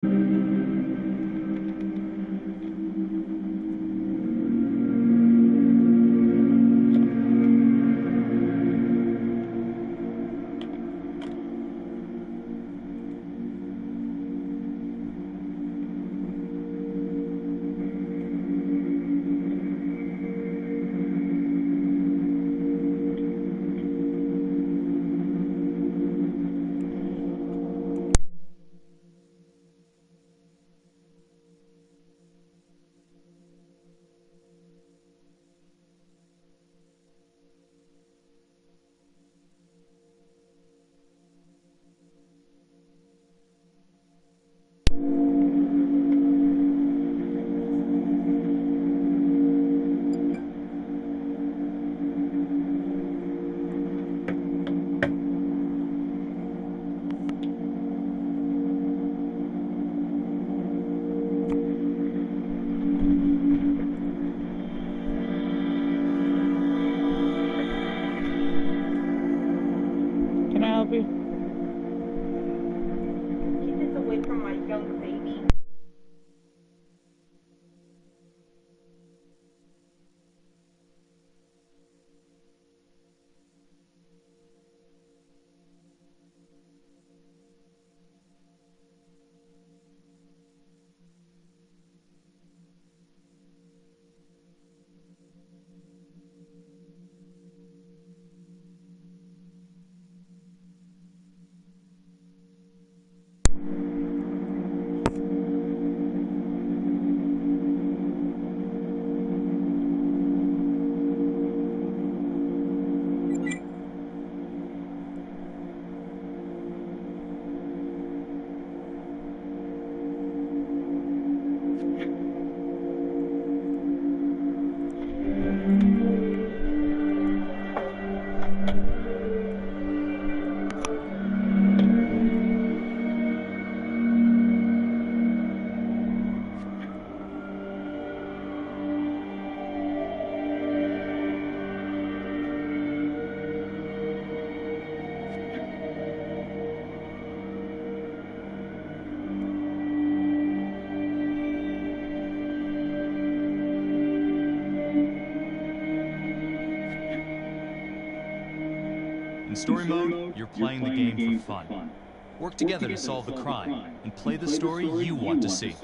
Can I help you? Keep this away from my young baby. In story mode, you're playing the game for fun. Work together to solve the crime, and play the story you want to see.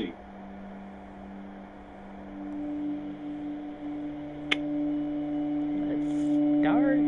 Let's start.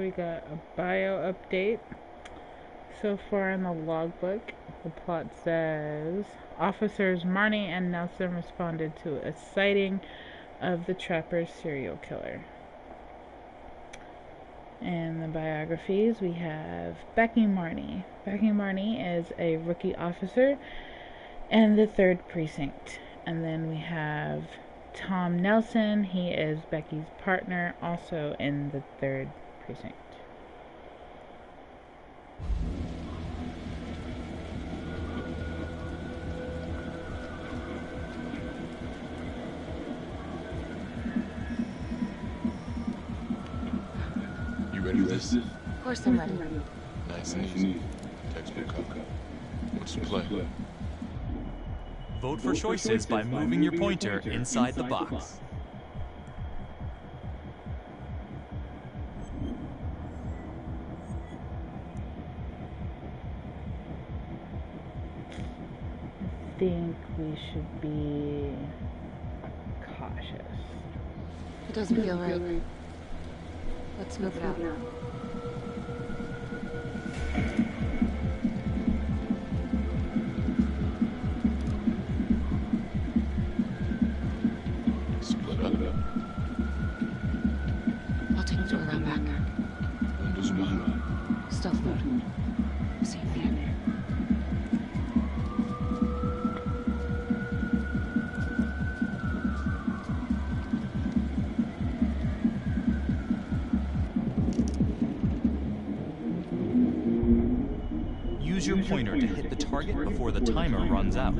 we got a bio update. So far in the logbook, the plot says officers Marnie and Nelson responded to a sighting of the trapper's serial killer. In the biographies, we have Becky Marnie. Becky Marnie is a rookie officer in the 3rd Precinct. And then we have Tom Nelson. He is Becky's partner, also in the 3rd Precinct. Ready for this? Of course I'm ready. Nice and easy. Textbook cop. What's the play? Vote for choices by moving your pointer inside the box. I think we should be cautious. It doesn't feel right. Let's move it out. Split up. I'll take the door around back. Windows behind. Stealth mode. Safe there. Use your pointer to hit the target before the timer runs out.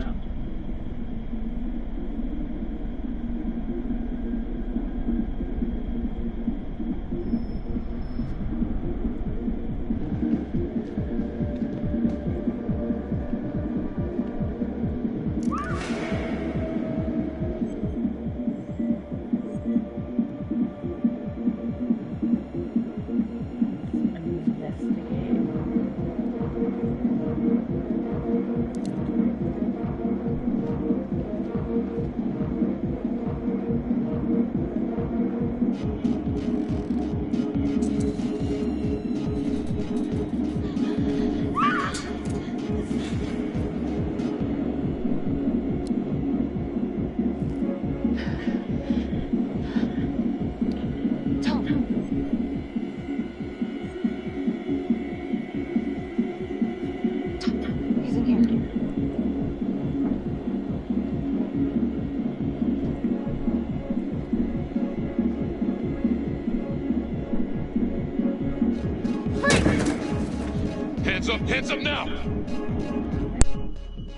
Hands up now!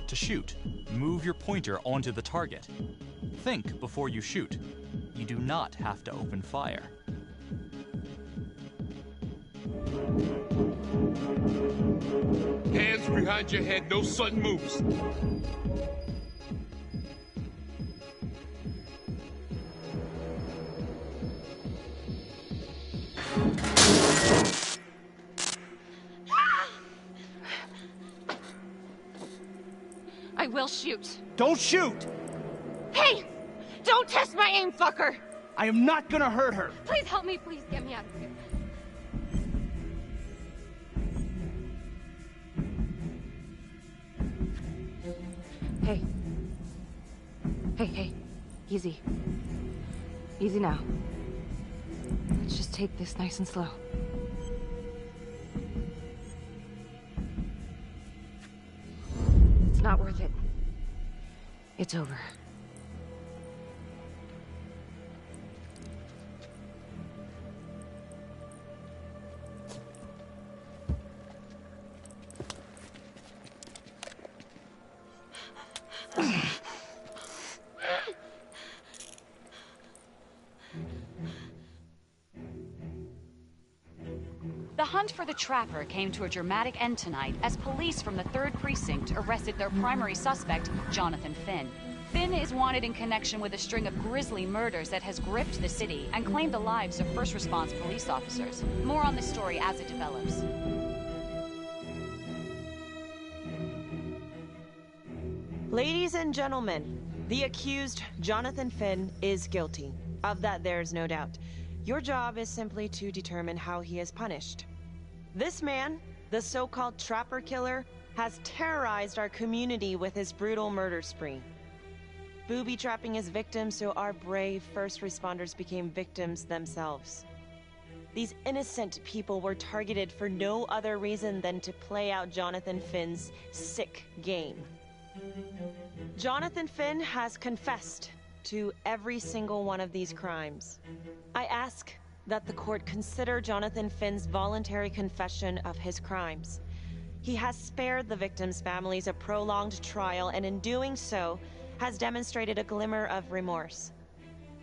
To shoot, move your pointer onto the target. Think before you shoot. You do not have to open fire. Hands behind your head, no sudden moves. I will shoot. Don't shoot! Hey! Don't test my aim, fucker! I am not gonna hurt her. Please help me. Please get me out of here. Hey. Hey. Easy. Easy now. Let's just take this nice and slow. It's not worth it. It's over. The hunt for the trapper came to a dramatic end tonight as police from the 3rd Precinct arrested their primary suspect, Jonathan Finn. Finn is wanted in connection with a string of grisly murders that has gripped the city and claimed the lives of first response police officers. More on this story as it develops. Ladies and gentlemen, the accused, Jonathan Finn, is guilty. Of that, there's no doubt. Your job is simply to determine how he is punished. This man, the so-called Trapper Killer, has terrorized our community with his brutal murder spree. Booby-trapping his victims so our brave first responders became victims themselves. These innocent people were targeted for no other reason than to play out Jonathan Finn's sick game. Jonathan Finn has confessed to every single one of these crimes. I ask that the court consider Jonathan Finn's voluntary confession of his crimes. He has spared the victims' families a prolonged trial, and in doing so, has demonstrated a glimmer of remorse.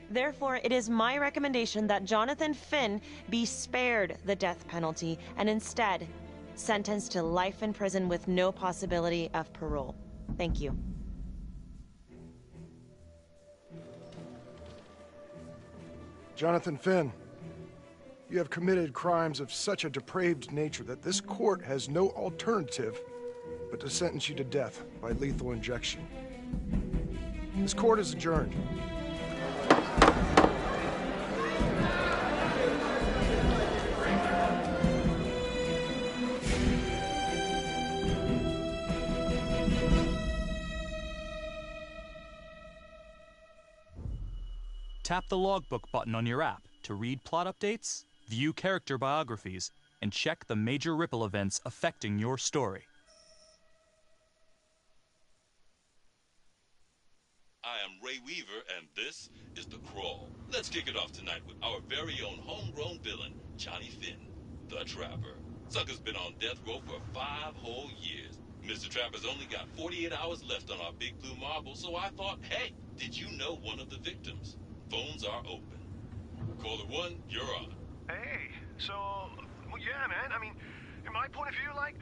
Therefore, it is my recommendation that Jonathan Finn be spared the death penalty and instead sentenced to life in prison with no possibility of parole. Thank you. Jonathan Finn, you have committed crimes of such a depraved nature that this court has no alternative but to sentence you to death by lethal injection. This court is adjourned. Tap the logbook button on your app to read plot updates, view character biographies, and check the major ripple events affecting your story. I am Ray Weaver, and this is The Crawl. Let's kick it off tonight with our very own homegrown villain, Johnny Finn, the Trapper. Sucker's been on death row for 5 whole years. Mr. Trapper's only got 48 hours left on our big blue marble, so I thought, hey, did you know one of the victims? Phones are open. Caller 1, you're on. Hey, so, well, yeah, man, I mean, in my point of view, like,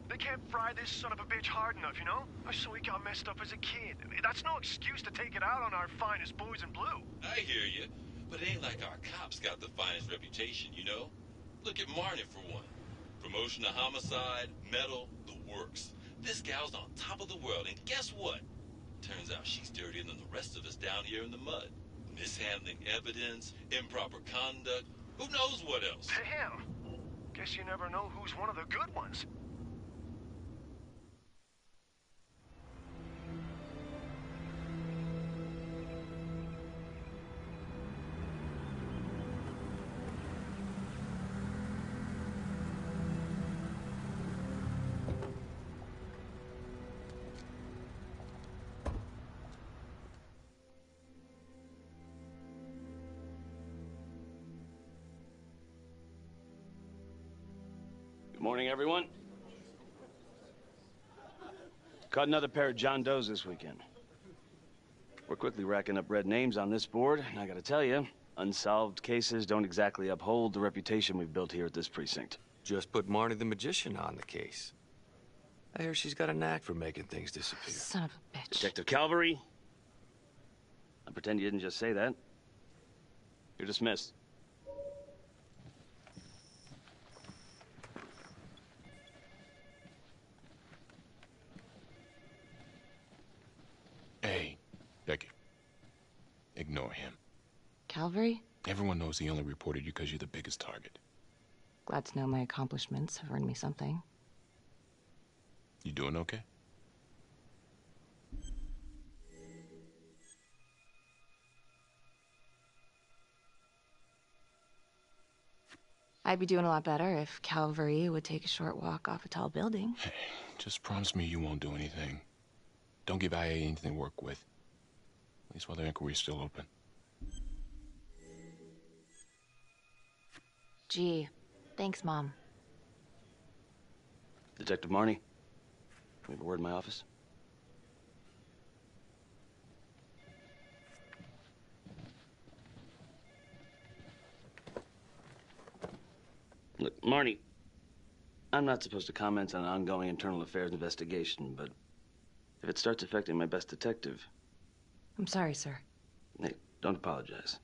they can't fry this son of a bitch hard enough, you know? So he got messed up as a kid. That's no excuse to take it out on our finest boys in blue. I hear you, but it ain't like our cops got the finest reputation, you know? Look at Marnie, for one. Promotion to homicide, medal, the works. This gal's on top of the world, and guess what? Turns out she's dirtier than the rest of us down here in the mud. Mishandling evidence, improper conduct, who knows what else? Damn. Guess you never know who's one of the good ones. Good morning, everyone. Caught another pair of John Does this weekend. We're quickly racking up red names on this board, and I gotta tell you, unsolved cases don't exactly uphold the reputation we've built here at this precinct. Just put Marnie the Magician on the case. I hear she's got a knack for making things disappear. Son of a bitch. Detective Calvary, I pretend you didn't just say that. You're dismissed. Hey, Becky. Ignore him. Calvary? Everyone knows he only reported you because you're the biggest target. Glad to know my accomplishments have earned me something. You doing okay? I'd be doing a lot better if Calvary would take a short walk off a tall building. Hey, just promise me you won't do anything. Don't give IA anything to work with. At least while their inquiry's still open. Gee, thanks, Mom. Detective Marnie, we have a word in my office. Look, Marnie, I'm not supposed to comment on an ongoing internal affairs investigation, but if it starts affecting my best detective... I'm sorry, sir. Hey, don't apologize.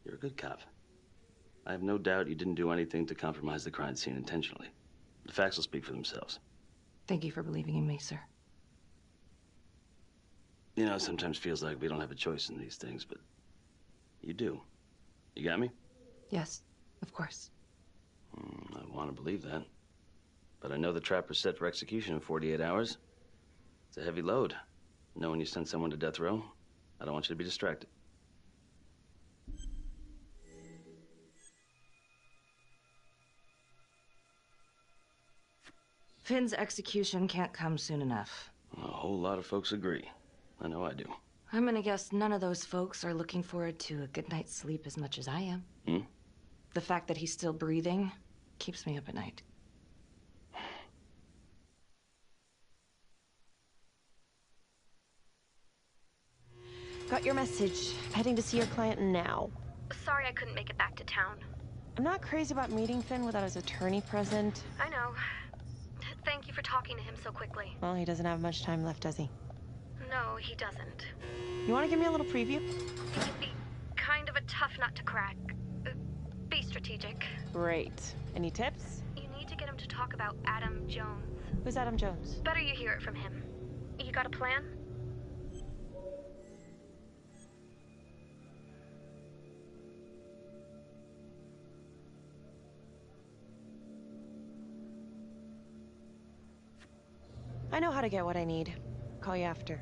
You're a good cop. I have no doubt you didn't do anything to compromise the crime scene intentionally. The facts will speak for themselves. Thank you for believing in me, sir. You know, it sometimes feels like we don't have a choice in these things, but you do. You got me? Yes, of course. I want to believe that. But I know the trapper's set for execution in 48 hours. It's a heavy load. Knowing you send someone to death row, I don't want you to be distracted. Finn's execution can't come soon enough. A whole lot of folks agree. I know I do. I'm gonna guess none of those folks are looking forward to a good night's sleep as much as I am. The fact that he's still breathing keeps me up at night. Got your message. Heading to see your client now. Sorry I couldn't make it back to town. I'm not crazy about meeting Finn without his attorney present. I know. Thank you for talking to him so quickly. Well, he doesn't have much time left, does he? No, he doesn't. You want to give me a little preview? He'd be kind of a tough nut to crack. Be strategic. Great. Any tips? You need to get him to talk about Adam Jones. Who's Adam Jones? Better you hear it from him. You got a plan? I know how to get what I need. Call you after.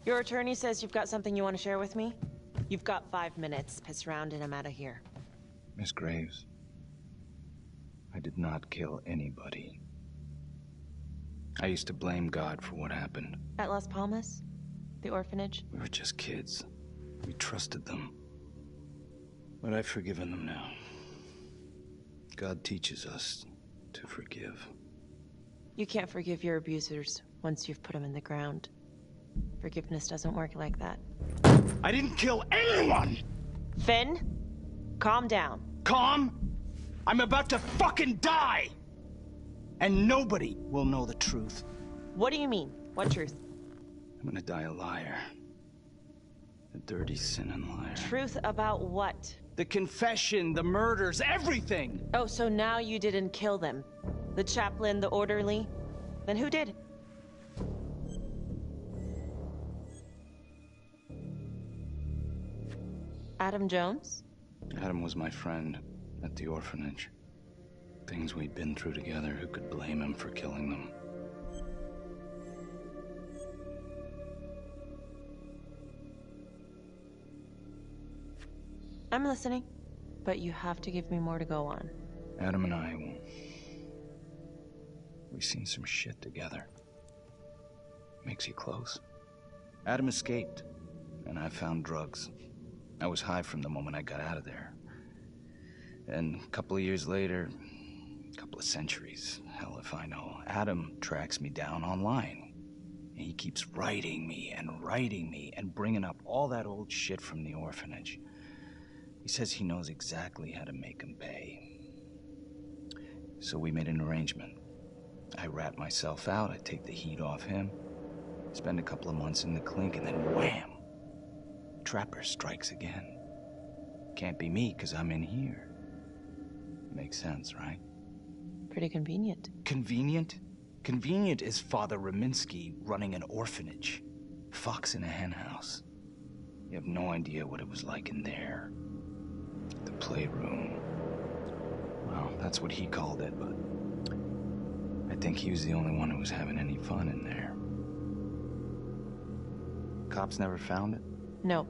Your attorney says you've got something you want to share with me? You've got 5 minutes. Piss around and I'm out of here. Miss Graves, I did not kill anybody. I used to blame God for what happened. At Las Palmas? The orphanage? We were just kids. We trusted them. But I've forgiven them now. God teaches us to forgive. You can't forgive your abusers once you've put them in the ground. Forgiveness doesn't work like that. I didn't kill anyone! Finn, calm down. Calm? I'm about to fucking die! And nobody will know the truth. What do you mean? What truth? I'm gonna die a liar. A dirty, sinning liar. Truth about what? The confession, the murders, everything! Oh, so now you didn't kill them? The chaplain, the orderly? Then who did? Adam Jones? Adam was my friend at the orphanage. Things we'd been through together, who could blame him for killing them? I'm listening, but you have to give me more to go on. Adam and I, we've seen some shit together. Makes you close. Adam escaped, and I found drugs. I was high from the moment I got out of there. And a couple of years later, a couple of centuries, hell if I know, Adam tracks me down online. And he keeps writing me and bringing up all that old shit from the orphanage. He says he knows exactly how to make him pay. So we made an arrangement. I rat myself out, I take the heat off him, spend a couple of months in the clink, and then wham! Trapper strikes again. Can't be me, 'cause I'm in here. Makes sense, right? Pretty convenient. Convenient? Convenient is Father Raminsky running an orphanage. Fox in a henhouse. You have no idea what it was like in there. The playroom. Well, that's what he called it, but I think he was the only one who was having any fun in there. Cops never found it? No.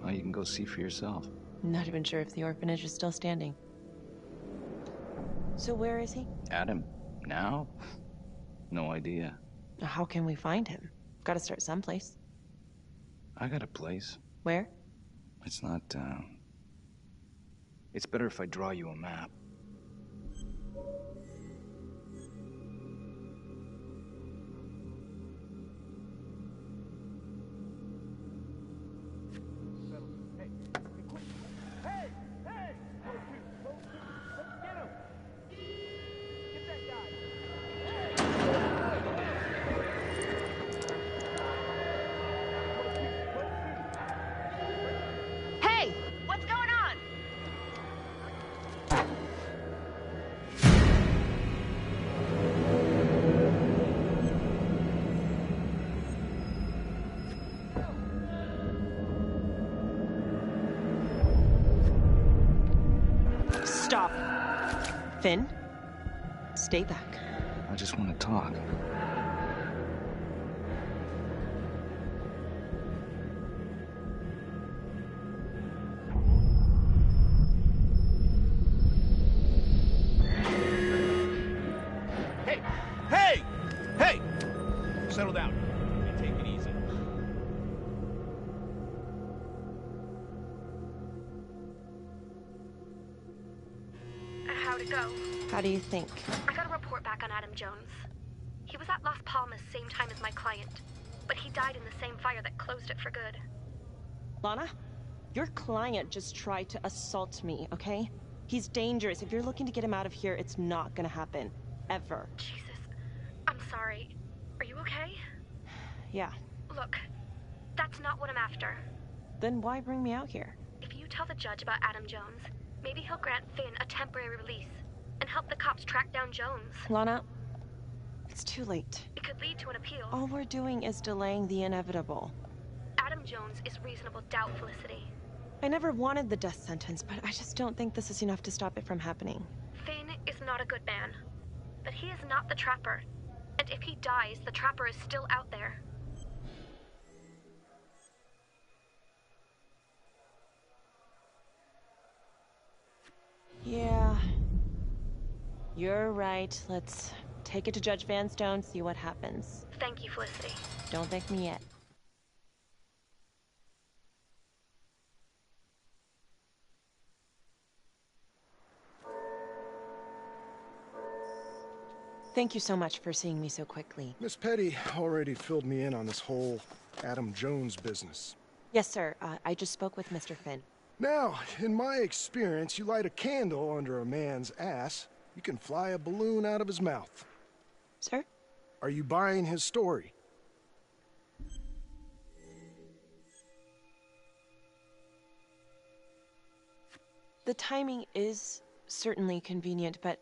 Well, you can go see for yourself. Not even sure if the orphanage is still standing. So where is he? Adam? Now? No idea. How can we find him? Gotta start someplace. I got a place. Where? It's not, It's better if I draw you a map. Hey! What's going on? Stop. Finn, stay back. I just want to talk. Hey! Hey! Hey! Settle down and take it easy. How'd it go? How do you think? I got a report back on Adam Jones. He was at Las Palmas same time as my client, but he died in the same fire that closed it for good. Lana, your client just tried to assault me, okay? He's dangerous. If you're looking to get him out of here, it's not gonna happen. Ever. Jesus. I'm sorry. Are you okay? Yeah. Look, that's not what I'm after. Then why bring me out here? If you tell the judge about Adam Jones, maybe he'll grant Finn a temporary release and help the cops track down Jones. Lana, it's too late. It could lead to an appeal. All we're doing is delaying the inevitable. Adam Jones is reasonable doubt, Felicity. I never wanted the death sentence, but I just don't think this is enough to stop it from happening. Finn is not a good man, but he is not the Trapper. And if he dies, the Trapper is still out there. Yeah. You're right. Let's take it to Judge Vanstone, see what happens. Thank you, Felicity. Don't thank me yet. Thank you so much for seeing me so quickly. Miss Petty already filled me in on this whole Adam Jones business. Yes, sir. I just spoke with Mr. Finn. Now, in my experience, you light a candle under a man's ass, you can fly a balloon out of his mouth. Sir? Are you buying his story? The timing is certainly convenient, but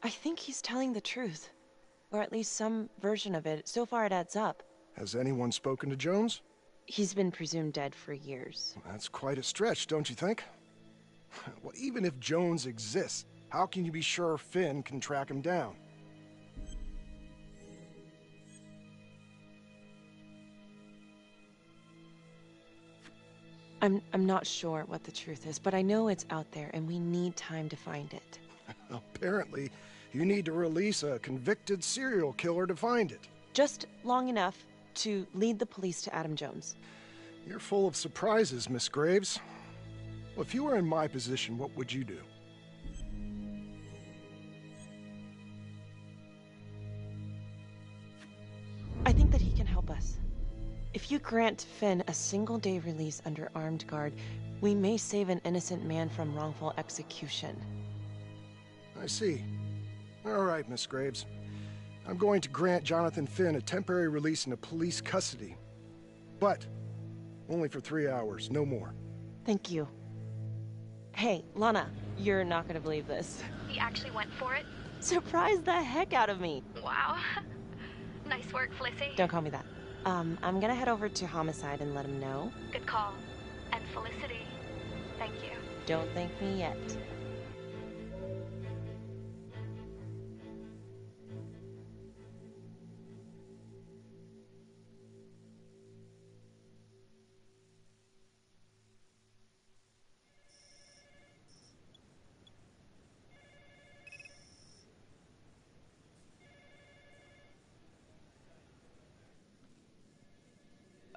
I think he's telling the truth. Or at least some version of it. So far it adds up. Has anyone spoken to Jones? He's been presumed dead for years. That's quite a stretch, don't you think? Well, even if Jones exists, how can you be sure Finn can track him down? I'm not sure what the truth is, but I know it's out there and we need time to find it. Apparently, you need to release a convicted serial killer to find it. Just long enough to lead the police to Adam Jones. You're full of surprises, Miss Graves. Well, if you were in my position, what would you do? I think that he can help us. If you grant Finn a single-day release under armed guard, we may save an innocent man from wrongful execution. I see. All right, Miss Graves. I'm going to grant Jonathan Finn a temporary release into police custody. But only for 3 hours, no more. Thank you. Hey, Lana, you're not gonna believe this. He actually went for it? Surprised the heck out of me. Wow. Nice work, Felicity. Don't call me that. I'm gonna head over to Homicide and let him know. Good call. And Felicity, thank you. Don't thank me yet.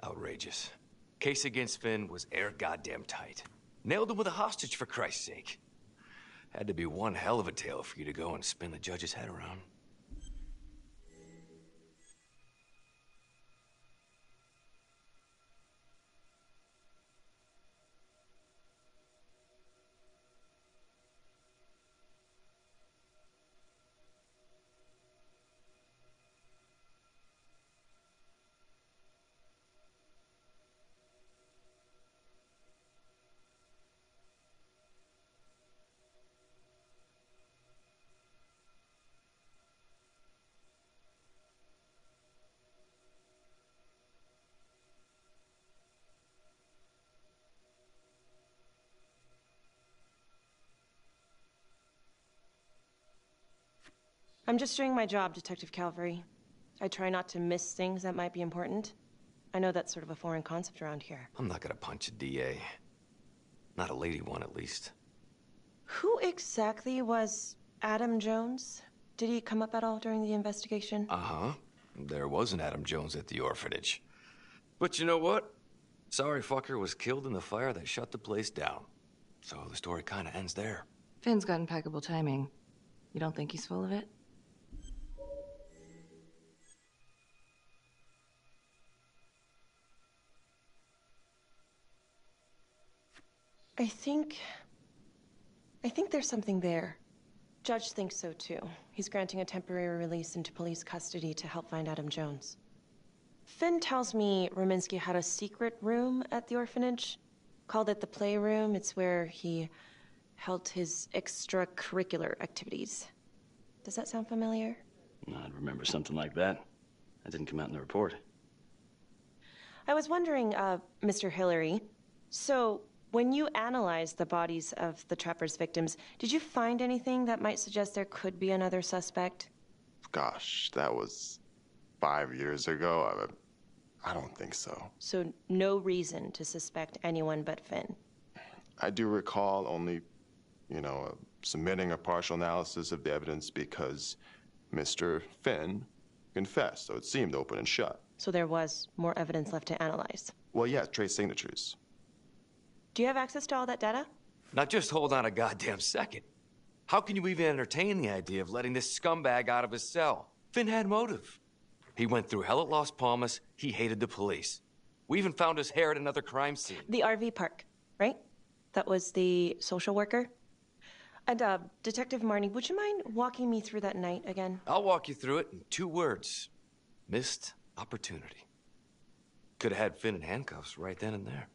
Outrageous. Case against Finn was air goddamn tight. Nailed him with a hostage, for Christ's sake. Had to be one hell of a tale for you to go and spin the judge's head around. I'm just doing my job, Detective Calvary. I try not to miss things that might be important. I know that's sort of a foreign concept around here. I'm not gonna punch a DA. Not a lady one, at least. Who exactly was Adam Jones? Did he come up at all during the investigation? Uh-huh. There was an Adam Jones at the orphanage. But you know what? Sorry fucker was killed in the fire that shut the place down. So the story kind of ends there. Finn's got impeccable timing. You don't think he's full of it? I think there's something there. Judge thinks so too. He's granting a temporary release into police custody to help find Adam Jones. Finn tells me Rominsky had a secret room at the orphanage. Called it the playroom. It's where he held his extracurricular activities. Does that sound familiar? I'd remember something like that. That didn't come out in the report. I was wondering, Mr. Hillary, so when you analyzed the bodies of the Trapper's victims, did you find anything that might suggest there could be another suspect? Gosh, that was 5 years ago. I don't think so. So no reason to suspect anyone but Finn? I do recall only, submitting a partial analysis of the evidence because Mr. Finn confessed, so it seemed open and shut. So there was more evidence left to analyze? Well, yeah, trace signatures. Do you have access to all that data? Now just hold on a goddamn second. How can you even entertain the idea of letting this scumbag out of his cell? Finn had motive. He went through hell at Las Palmas. He hated the police. We even found his hair at another crime scene. The RV park, right? That was the social worker? And, Detective Marnie, would you mind walking me through that night again? I'll walk you through it in 2 words. Missed opportunity. Could have had Finn in handcuffs right then and there.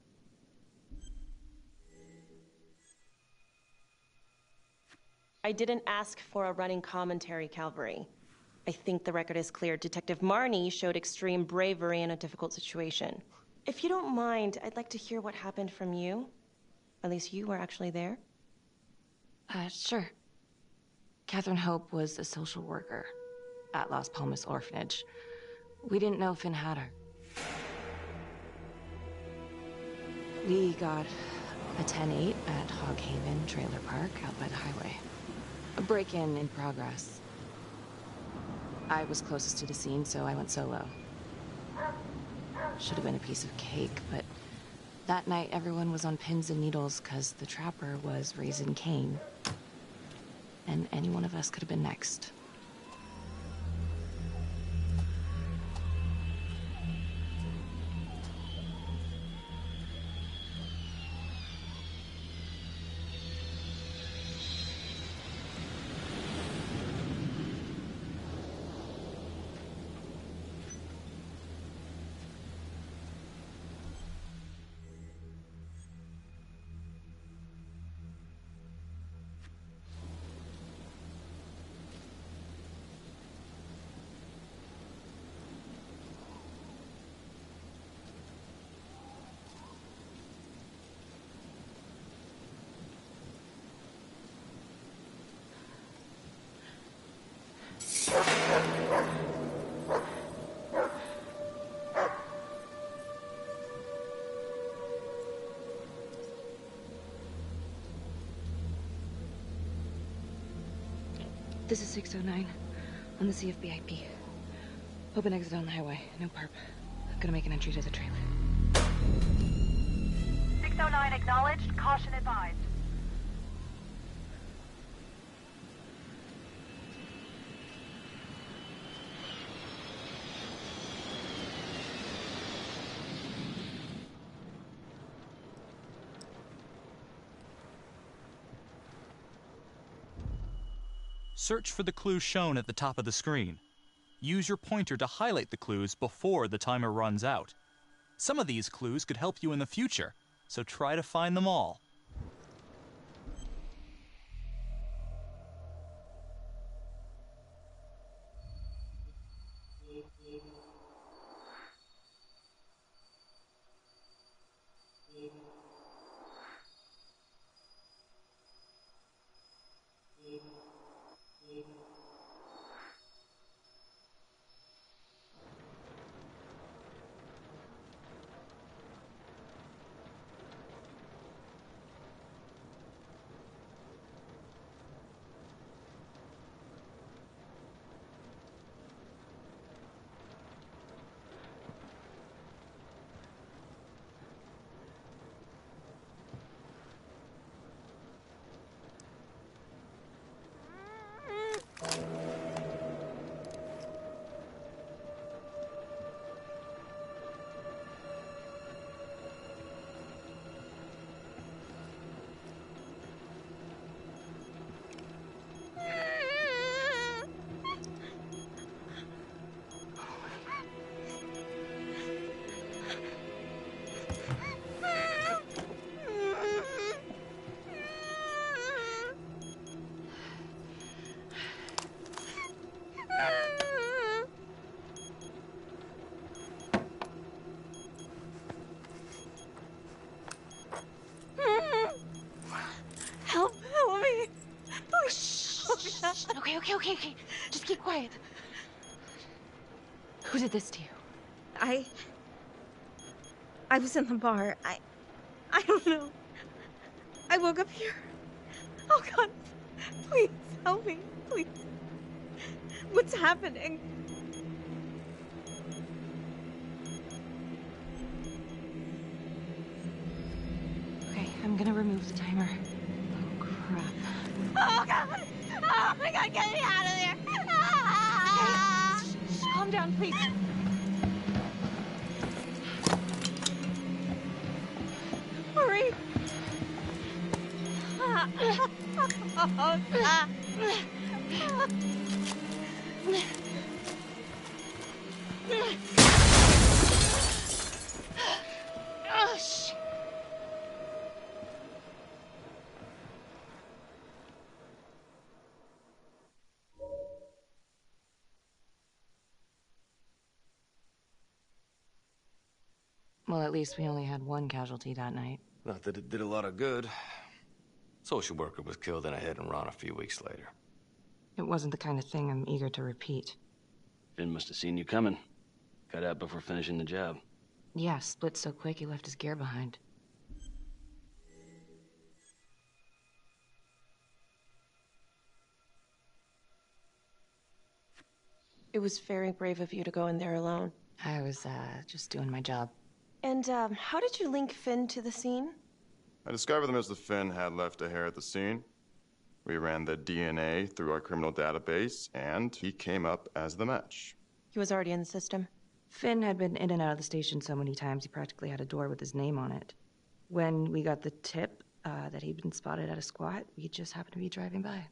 I didn't ask for a running commentary, Calvary. I think the record is clear. Detective Marnie showed extreme bravery in a difficult situation. If you don't mind, I'd like to hear what happened from you. At least you were actually there. Sure. Catherine Hope was a social worker at Las Palmas Orphanage. We didn't know Finn had her. We got a 10-8 at Hog Haven Trailer Park out by the highway. A break-in in progress. I was closest to the scene, so I went solo. Should have been a piece of cake, but that night everyone was on pins and needles because the Trapper was raising Cain. And any one of us could have been next. This is 609 on the CFBIP. Open exit on the highway. No perp. Gonna make an entry to the trailer. 609 acknowledged. Caution advised. Search for the clues shown at the top of the screen. Use your pointer to highlight the clues before the timer runs out. Some of these clues could help you in the future, so try to find them all. Okay. Just keep quiet. Who did this to you? I was in the bar. I don't know. I woke up here. Oh God, please help me, please. What's happening? Okay, I'm gonna remove the timer. Oh, crap. Oh God! Oh my God, get me out of there! Ah! Okay, calm down, please. Hurry! Oh, shit. Well, at least we only had one casualty that night. Not that it did a lot of good. Social worker was killed in a hit-and-run a few weeks later. It wasn't the kind of thing I'm eager to repeat. Finn must have seen you coming. Got out before finishing the job. Yeah, split so quick he left his gear behind. It was very brave of you to go in there alone. I was, just doing my job. And, how did you link Finn to the scene? I discovered that Mr. Finn had left a hair at the scene. We ran the DNA through our criminal database, and he came up as the match. He was already in the system. Finn had been in and out of the station so many times he practically had a door with his name on it. When we got the tip that he'd been spotted at a squat, we just happened to be driving by.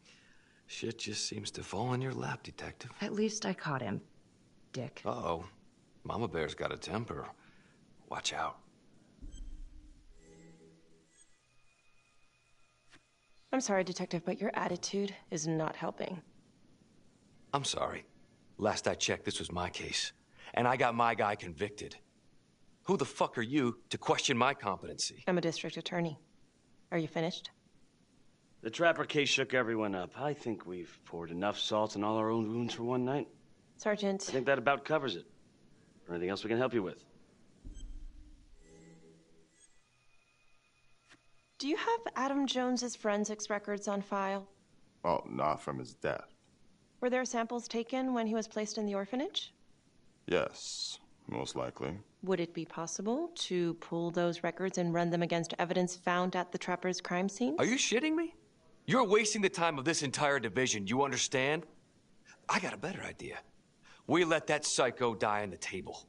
Shit just seems to fall in your lap, Detective. At least I caught him, dick. Uh-oh. Mama Bear's got a temper. Watch out. I'm sorry, Detective, but your attitude is not helping. I'm sorry. Last I checked, this was my case. And I got my guy convicted. Who the fuck are you to question my competency? I'm a district attorney. Are you finished? The Trapper case shook everyone up. I think we've poured enough salt in all our own wounds for one night. Sergeant. I think that about covers it. Or anything else we can help you with? Do you have Adam Jones's forensics records on file? Well, not from his death. Were there samples taken when he was placed in the orphanage? Yes, most likely. Would it be possible to pull those records and run them against evidence found at the Trapper's crime scene? Are you shitting me? You're wasting the time of this entire division, you understand? I got a better idea. We let that psycho die on the table.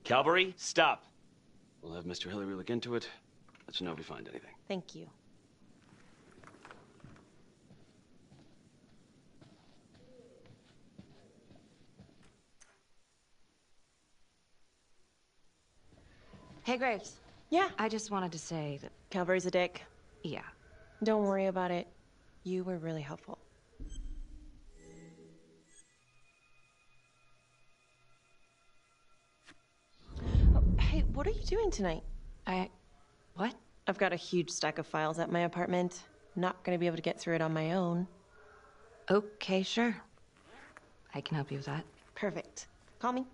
Calvary, stop. We'll have Mr. Hillary look into it. Let you know if we find anything. Thank you. Hey, Graves. Yeah? I just wanted to say that... Calvary's a dick. Yeah. Don't worry about it. You were really helpful. Oh, hey, what are you doing tonight? What? I've got a huge stack of files at my apartment. Not gonna be able to get through it on my own. Okay, sure. I can help you with that. Perfect. Call me.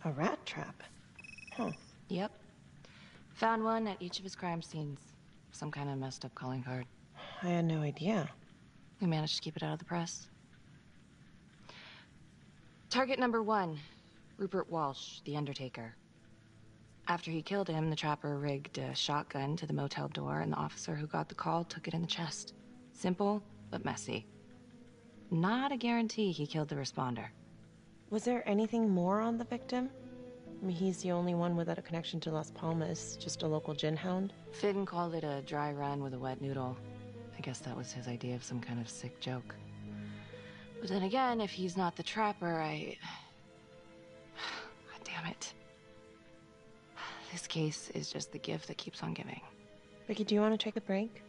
A rat trap? Huh. Yep. Found one at each of his crime scenes. Some kind of messed up calling card. I had no idea. We managed to keep it out of the press. Target number 1, Rupert Walsh, the Undertaker. After he killed him, the Trapper rigged a shotgun to the motel door, and the officer who got the call took it in the chest. Simple, but messy. Not a guarantee he killed the responder. Was there anything more on the victim? I mean, he's the only one without a connection to Las Palmas, just a local gin hound. Finn called it a dry run with a wet noodle. I guess that was his idea of some kind of sick joke. But then again, if he's not the Trapper, God damn it. This case is just the gift that keeps on giving. Vicky, do you want to take a break?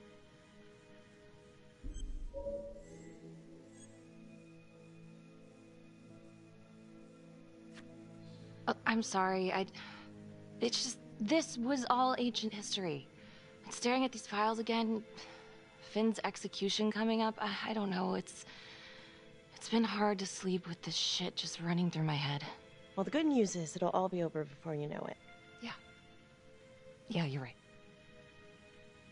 I'm sorry, it's just, this was all ancient history. And staring at these files again, Finn's execution coming up, I don't know, it's been hard to sleep with this shit just running through my head. Well, the good news is it'll all be over before you know it. Yeah, you're right.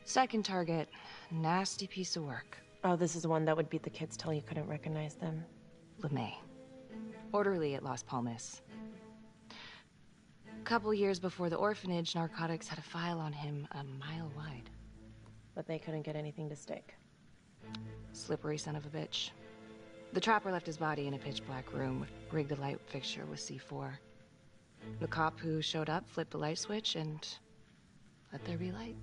Second target, nasty piece of work. Oh, this is the one that would beat the kids till you couldn't recognize them. LeMay. Orderly at Las Palmas. A couple years before the orphanage, narcotics had a file on him a mile wide. But they couldn't get anything to stick. Slippery son of a bitch. The trapper left his body in a pitch-black room, rigged a light fixture with C4. The cop who showed up flipped the light switch and let there be light.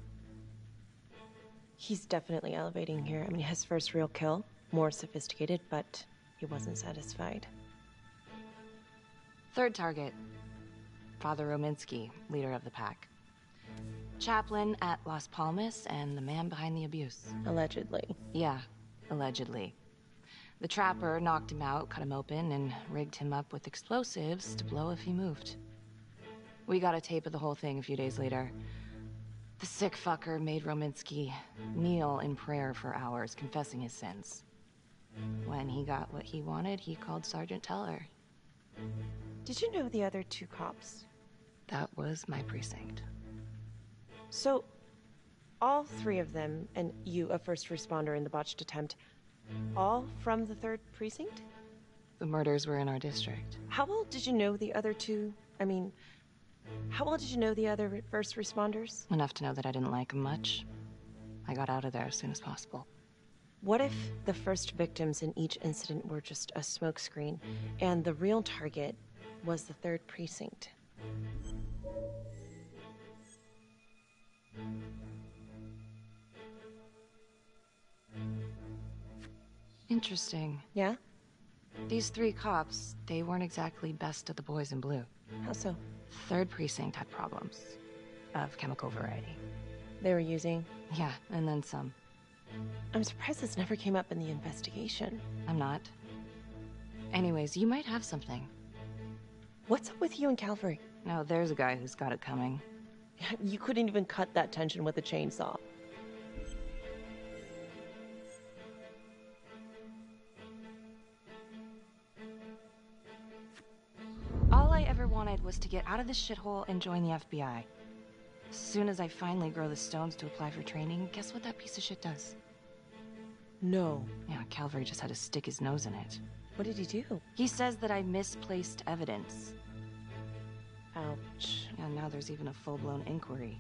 He's definitely elevating here. I mean, his first real kill, more sophisticated, but he wasn't satisfied. Third target, Father Rominsky, leader of the pack. Chaplain at Las Palmas and the man behind the abuse. Allegedly. Yeah, allegedly. The trapper knocked him out, cut him open, and rigged him up with explosives to blow if he moved. We got a tape of the whole thing a few days later. The sick fucker made Rominsky kneel in prayer for hours, confessing his sins. When he got what he wanted, he called Sergeant Teller. Did you know the other two cops? That was my precinct. So, all three of them, and you, a first responder in the botched attempt, all from the 3rd precinct? The murders were in our district. How well did you know the other two? I mean, how well did you know the other first responders? Enough to know that I didn't like them much. I got out of there as soon as possible. What if the first victims in each incident were just a smokescreen, and the real target was the 3rd precinct? Interesting. Yeah? These 3 cops, they weren't exactly best of the boys in blue. How so? 3rd precinct had problems. Of chemical variety. They were using? Yeah, and then some. I'm surprised this never came up in the investigation. I'm not. Anyways, you might have something. What's up with you and Calvary? No, there's a guy who's got it coming. You couldn't even cut that tension with a chainsaw. All I ever wanted was to get out of this shithole and join the FBI. As soon as I finally grow the stones to apply for training, guess what that piece of shit does? No. Yeah, Calvary just had to stick his nose in it. What did he do? He says that I misplaced evidence. Ouch. And now there's even a full-blown inquiry.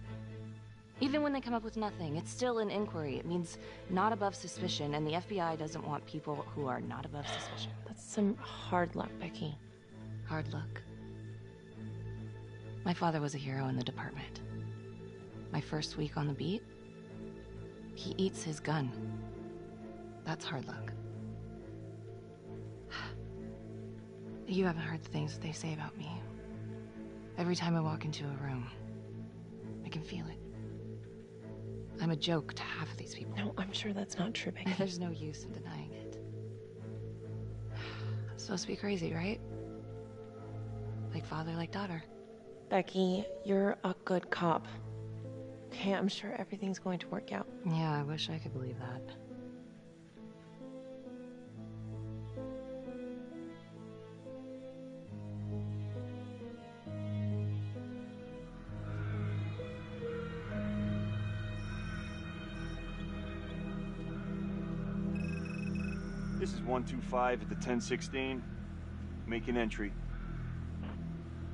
Even when they come up with nothing, it's still an inquiry. It means not above suspicion, and the FBI doesn't want people who are not above suspicion. That's some hard luck, Becky. Hard luck. My father was a hero in the department. My first week on the beat, he eats his gun. That's hard luck. You haven't heard the things they say about me. Every time I walk into a room, I can feel it. I'm a joke to half of these people. No, I'm sure that's not true, Becky. There's no use in denying it. I'm supposed to be crazy, right? Like father, like daughter. Becky, you're a good cop. Okay, I'm sure everything's going to work out. Yeah, I wish I could believe that. This is 125 at the 1016. Make an entry.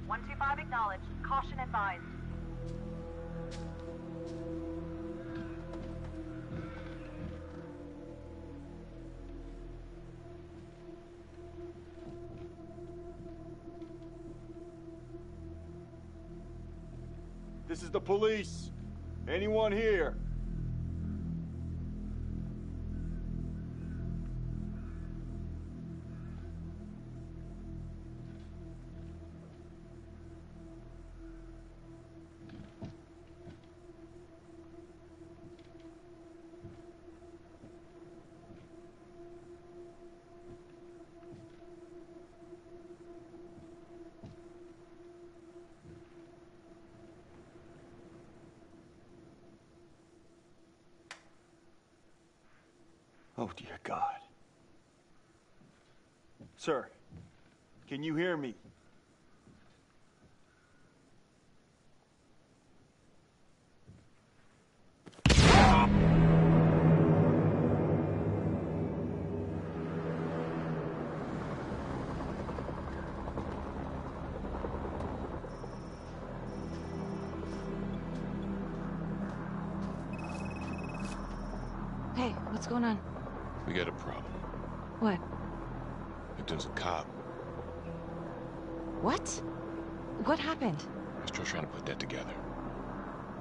125 acknowledged. Caution advised. This is the police. Anyone here? Oh, dear God. Sir, can you hear me? Hey, what's going on? We got a problem. What? Victim's a cop. What? What happened? I'm still trying to put that together.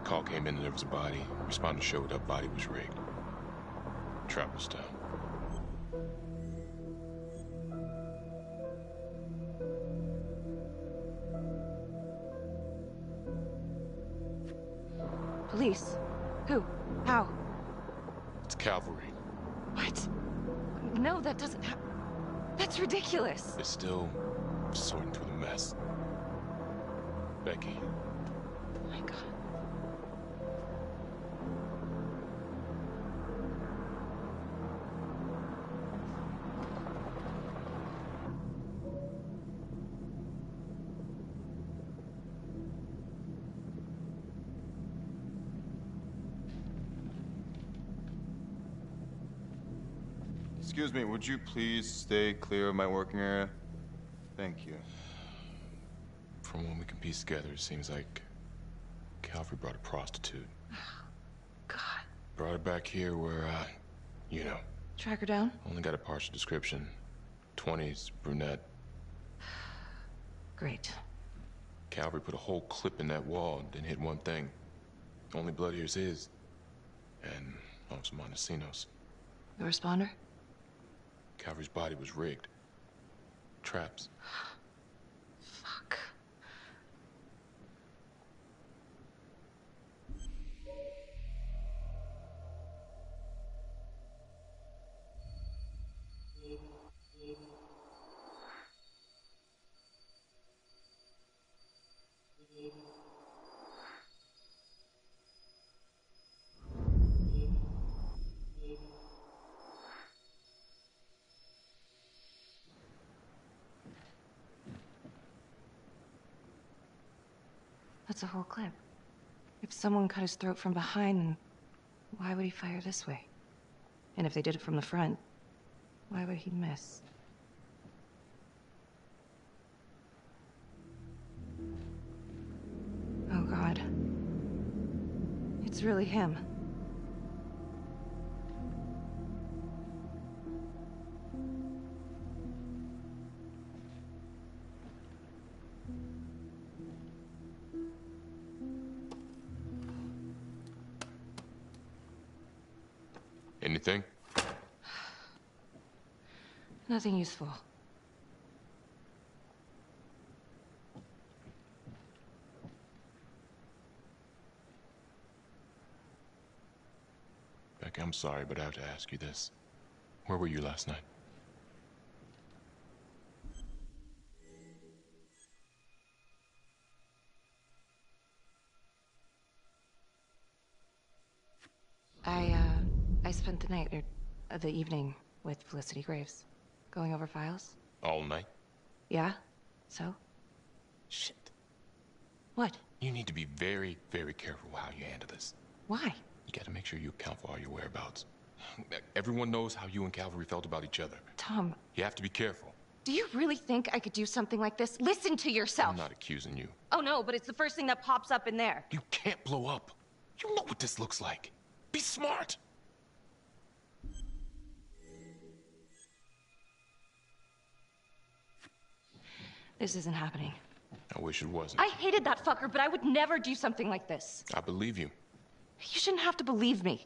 Call came in and there was a body. Responder showed up, body was rigged. Trapper style. Police? Who? How? It's cavalry. What? No, that doesn't That's ridiculous. They're still sorting through the mess. Becky. Oh my God. Excuse me, would you please stay clear of my working area? Thank you. From what we can piece together, it seems like Calvary brought a prostitute. God. Brought her back here where, you know. Track her down? Only got a partial description. 20s, brunette. Great. Calvary put a whole clip in that wall, didn't hit one thing. Only blood here's his. And Officer Montesinos. The responder? Calvary's body was rigged. Traps. Fuck. That's a whole clip. If someone cut his throat from behind, then why would he fire this way? And if they did it from the front, why would he miss? Oh God. It's really him. Anything? Nothing useful. Becky, I'm sorry, but I have to ask you this. Where were you last night? I spent the night, or the evening, with Felicity Graves. Going over files. All night? Yeah? So? Shit. What? You need to be very, very careful how you handle this. Why? You gotta make sure you account for all your whereabouts. Everyone knows how you and Calvary felt about each other. Tom. You have to be careful. Do you really think I could do something like this? Listen to yourself! I'm not accusing you. Oh no, but it's the first thing that pops up in there. You can't blow up. You know what this looks like. Be smart. This isn't happening. I wish it wasn't. I hated that fucker, but I would never do something like this. I believe you. You shouldn't have to believe me.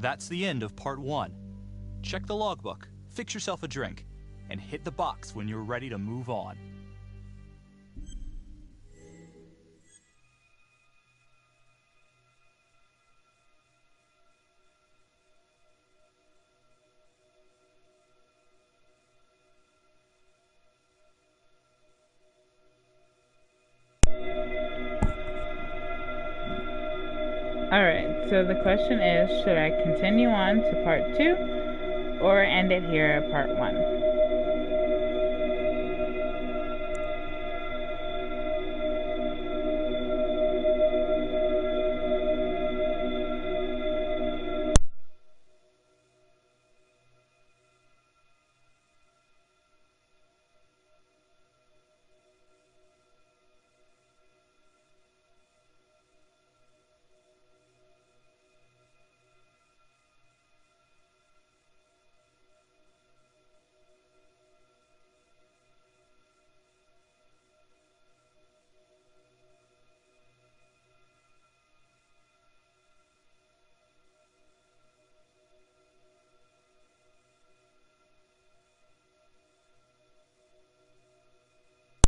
That's the end of part 1. Check the logbook, fix yourself a drink. and hit the box when you're ready to move on. Alright, so the question is, should I continue on to part 2 or end it here at part 1?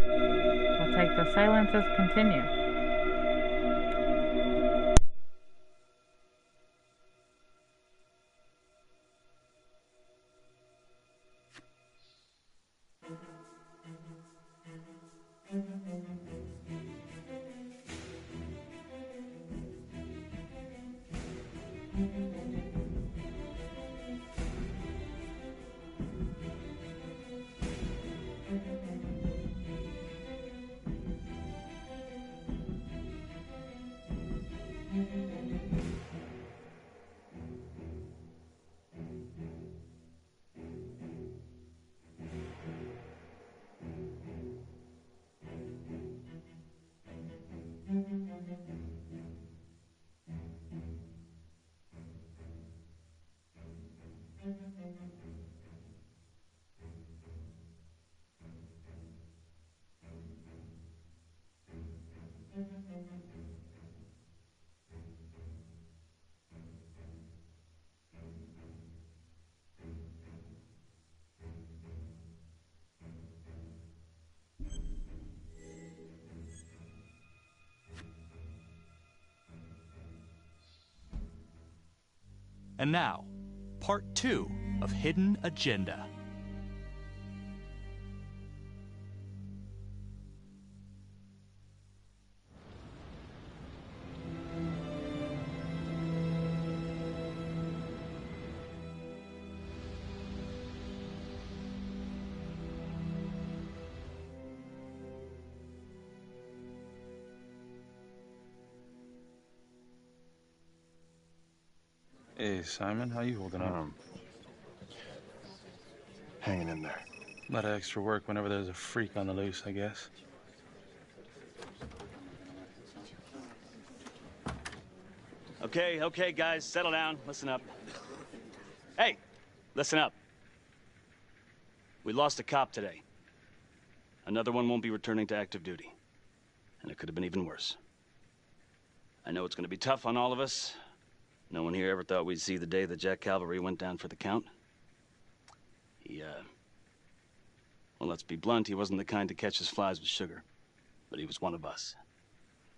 I'll take the silence as continue. And now, part 2 of Hidden Agenda. Hey, Simon, how you holding up? Hanging in there. A lot of extra work whenever there's a freak on the loose, I guess. Okay, guys, settle down. Listen up. Hey, listen up. We lost a cop today. Another one won't be returning to active duty. And it could have been even worse. I know it's going to be tough on all of us. No one here ever thought we'd see the day that Jack Calvary went down for the count. Well, let's be blunt, he wasn't the kind to catch his flies with sugar. But he was one of us.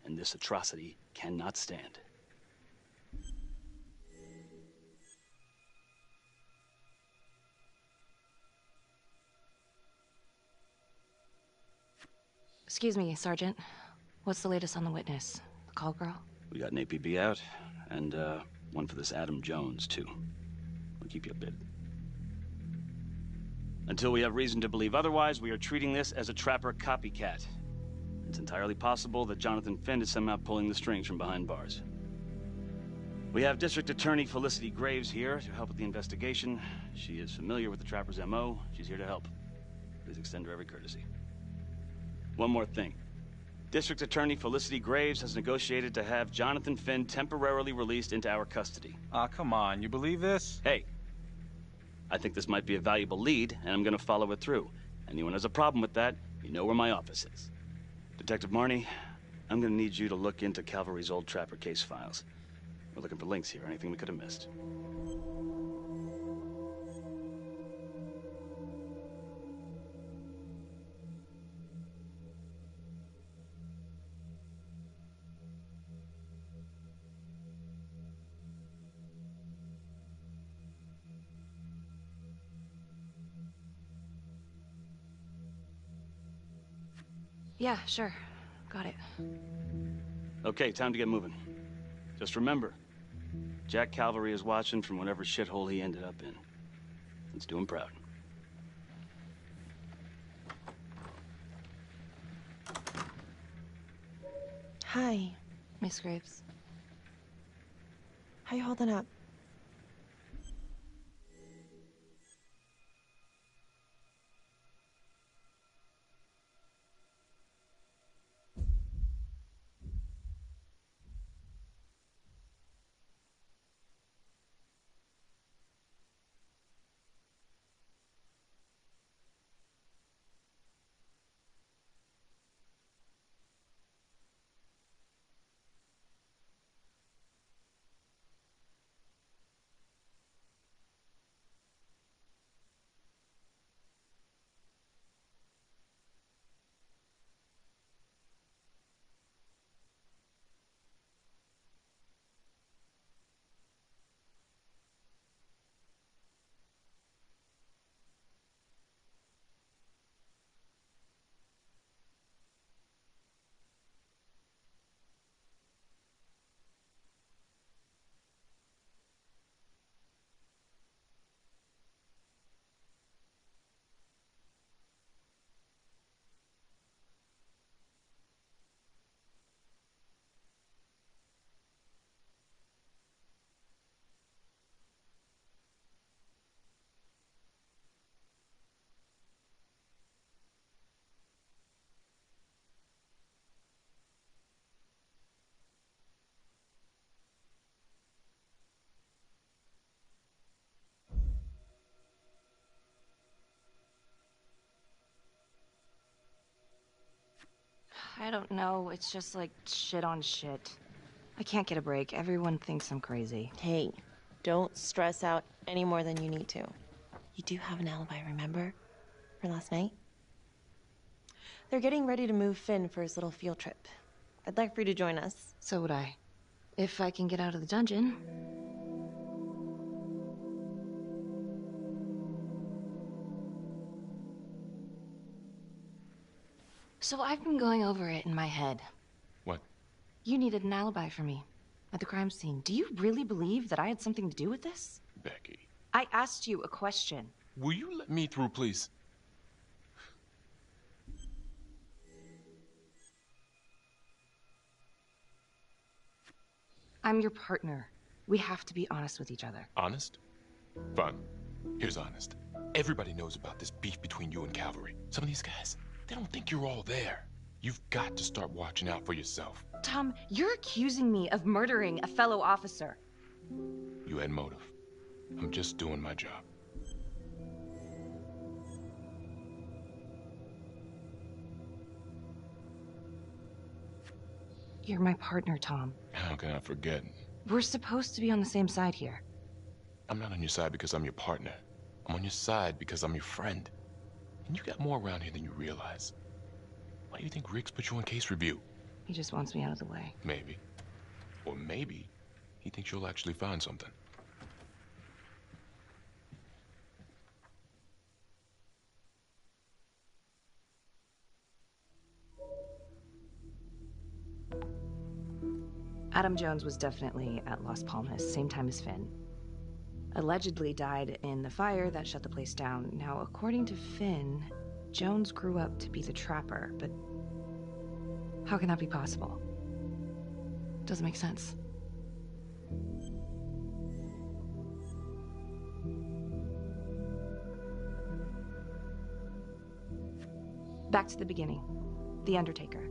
And this atrocity cannot stand. Excuse me, Sergeant. What's the latest on the witness? The call girl? We got an APB out, and one for this Adam Jones, too. We'll keep you updated. Until we have reason to believe otherwise, we are treating this as a Trapper copycat. It's entirely possible that Jonathan Finn is somehow pulling the strings from behind bars. We have District Attorney Felicity Graves here to help with the investigation. She is familiar with the Trapper's MO. She's here to help. Please extend her every courtesy. One more thing. District Attorney Felicity Graves has negotiated to have Jonathan Finn temporarily released into our custody. Ah, come on. You believe this? Hey, I think this might be a valuable lead, and I'm gonna follow it through. Anyone has a problem with that, you know where my office is. Detective Marnie, I'm gonna need you to look into Calvary's old Trapper case files. We're looking for links here, anything we could have missed. Yeah, sure. Got it. Okay, time to get moving. Just remember, Jack Calvary is watching from whatever shithole he ended up in. Let's do him proud. Hi. Miss Graves. How you holding up? I don't know. It's just like shit on shit. I can't get a break. Everyone thinks I'm crazy. Hey, don't stress out any more than you need to. You do have an alibi, remember? For last night? They're getting ready to move Finn for his little field trip. I'd like for you to join us. So would I. If I can get out of the dungeon. So I've been going over it in my head. What? You needed an alibi for me at the crime scene. Do you really believe that I had something to do with this? Becky. I asked you a question. Will you let me through, please? I'm your partner. We have to be honest with each other. Honest? Fine. Here's honest. Everybody knows about this beef between you and Calvary. Some of these guys, they don't think you're all there. You've got to start watching out for yourself. Tom, you're accusing me of murdering a fellow officer. You had motive. I'm just doing my job. You're my partner, Tom. How can I forget? We're supposed to be on the same side here. I'm not on your side because I'm your partner. I'm on your side because I'm your friend. And you got more around here than you realize. Why do you think Riggs put you on case review? He just wants me out of the way. Maybe. Or maybe he thinks you'll actually find something. Adam Jones was definitely at Las Palmas, same time as Finn. Allegedly died in the fire that shut the place down. Now, according to Finn, Jones grew up to be the trapper, but how can that be possible? Doesn't make sense. Back to the beginning. The Undertaker.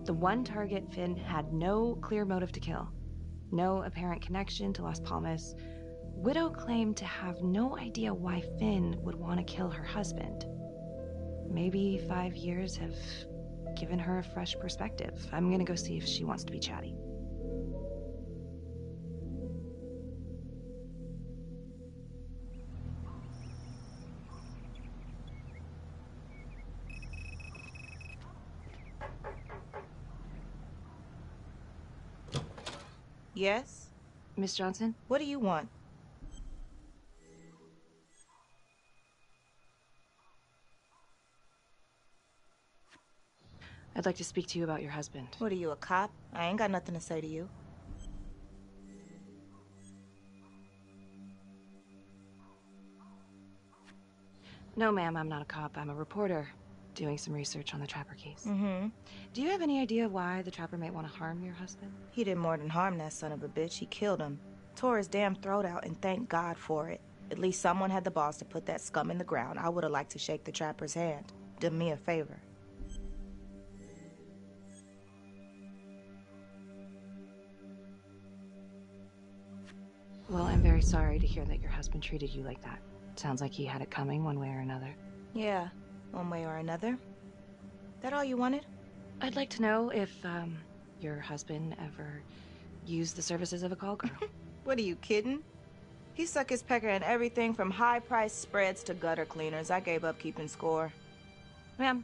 The one target Finn had no clear motive to kill. No apparent connection to Las Palmas. Widow claimed to have no idea why Finn would want to kill her husband. Maybe 5 years have given her a fresh perspective. I'm gonna go see if she wants to be chatty. Yes? Miss Johnson? What do you want? I'd like to speak to you about your husband. What are you, a cop? I ain't got nothing to say to you. No, ma'am, I'm not a cop. I'm a reporter, doing some research on the Trapper case. Mm-hmm. Do you have any idea why the Trapper might want to harm your husband? He did more than harm that son of a bitch. He killed him. Tore his damn throat out, and thank God for it. At least someone had the balls to put that scum in the ground. I would have liked to shake the Trapper's hand. Did me a favor. Well, I'm very sorry to hear that your husband treated you like that. Sounds like he had it coming one way or another. Yeah, one way or another. That all you wanted? I'd like to know if, your husband ever used the services of a call girl. What are you kidding? He suck his pecker in everything from high-priced spreads to gutter cleaners. I gave up keeping score. Ma'am,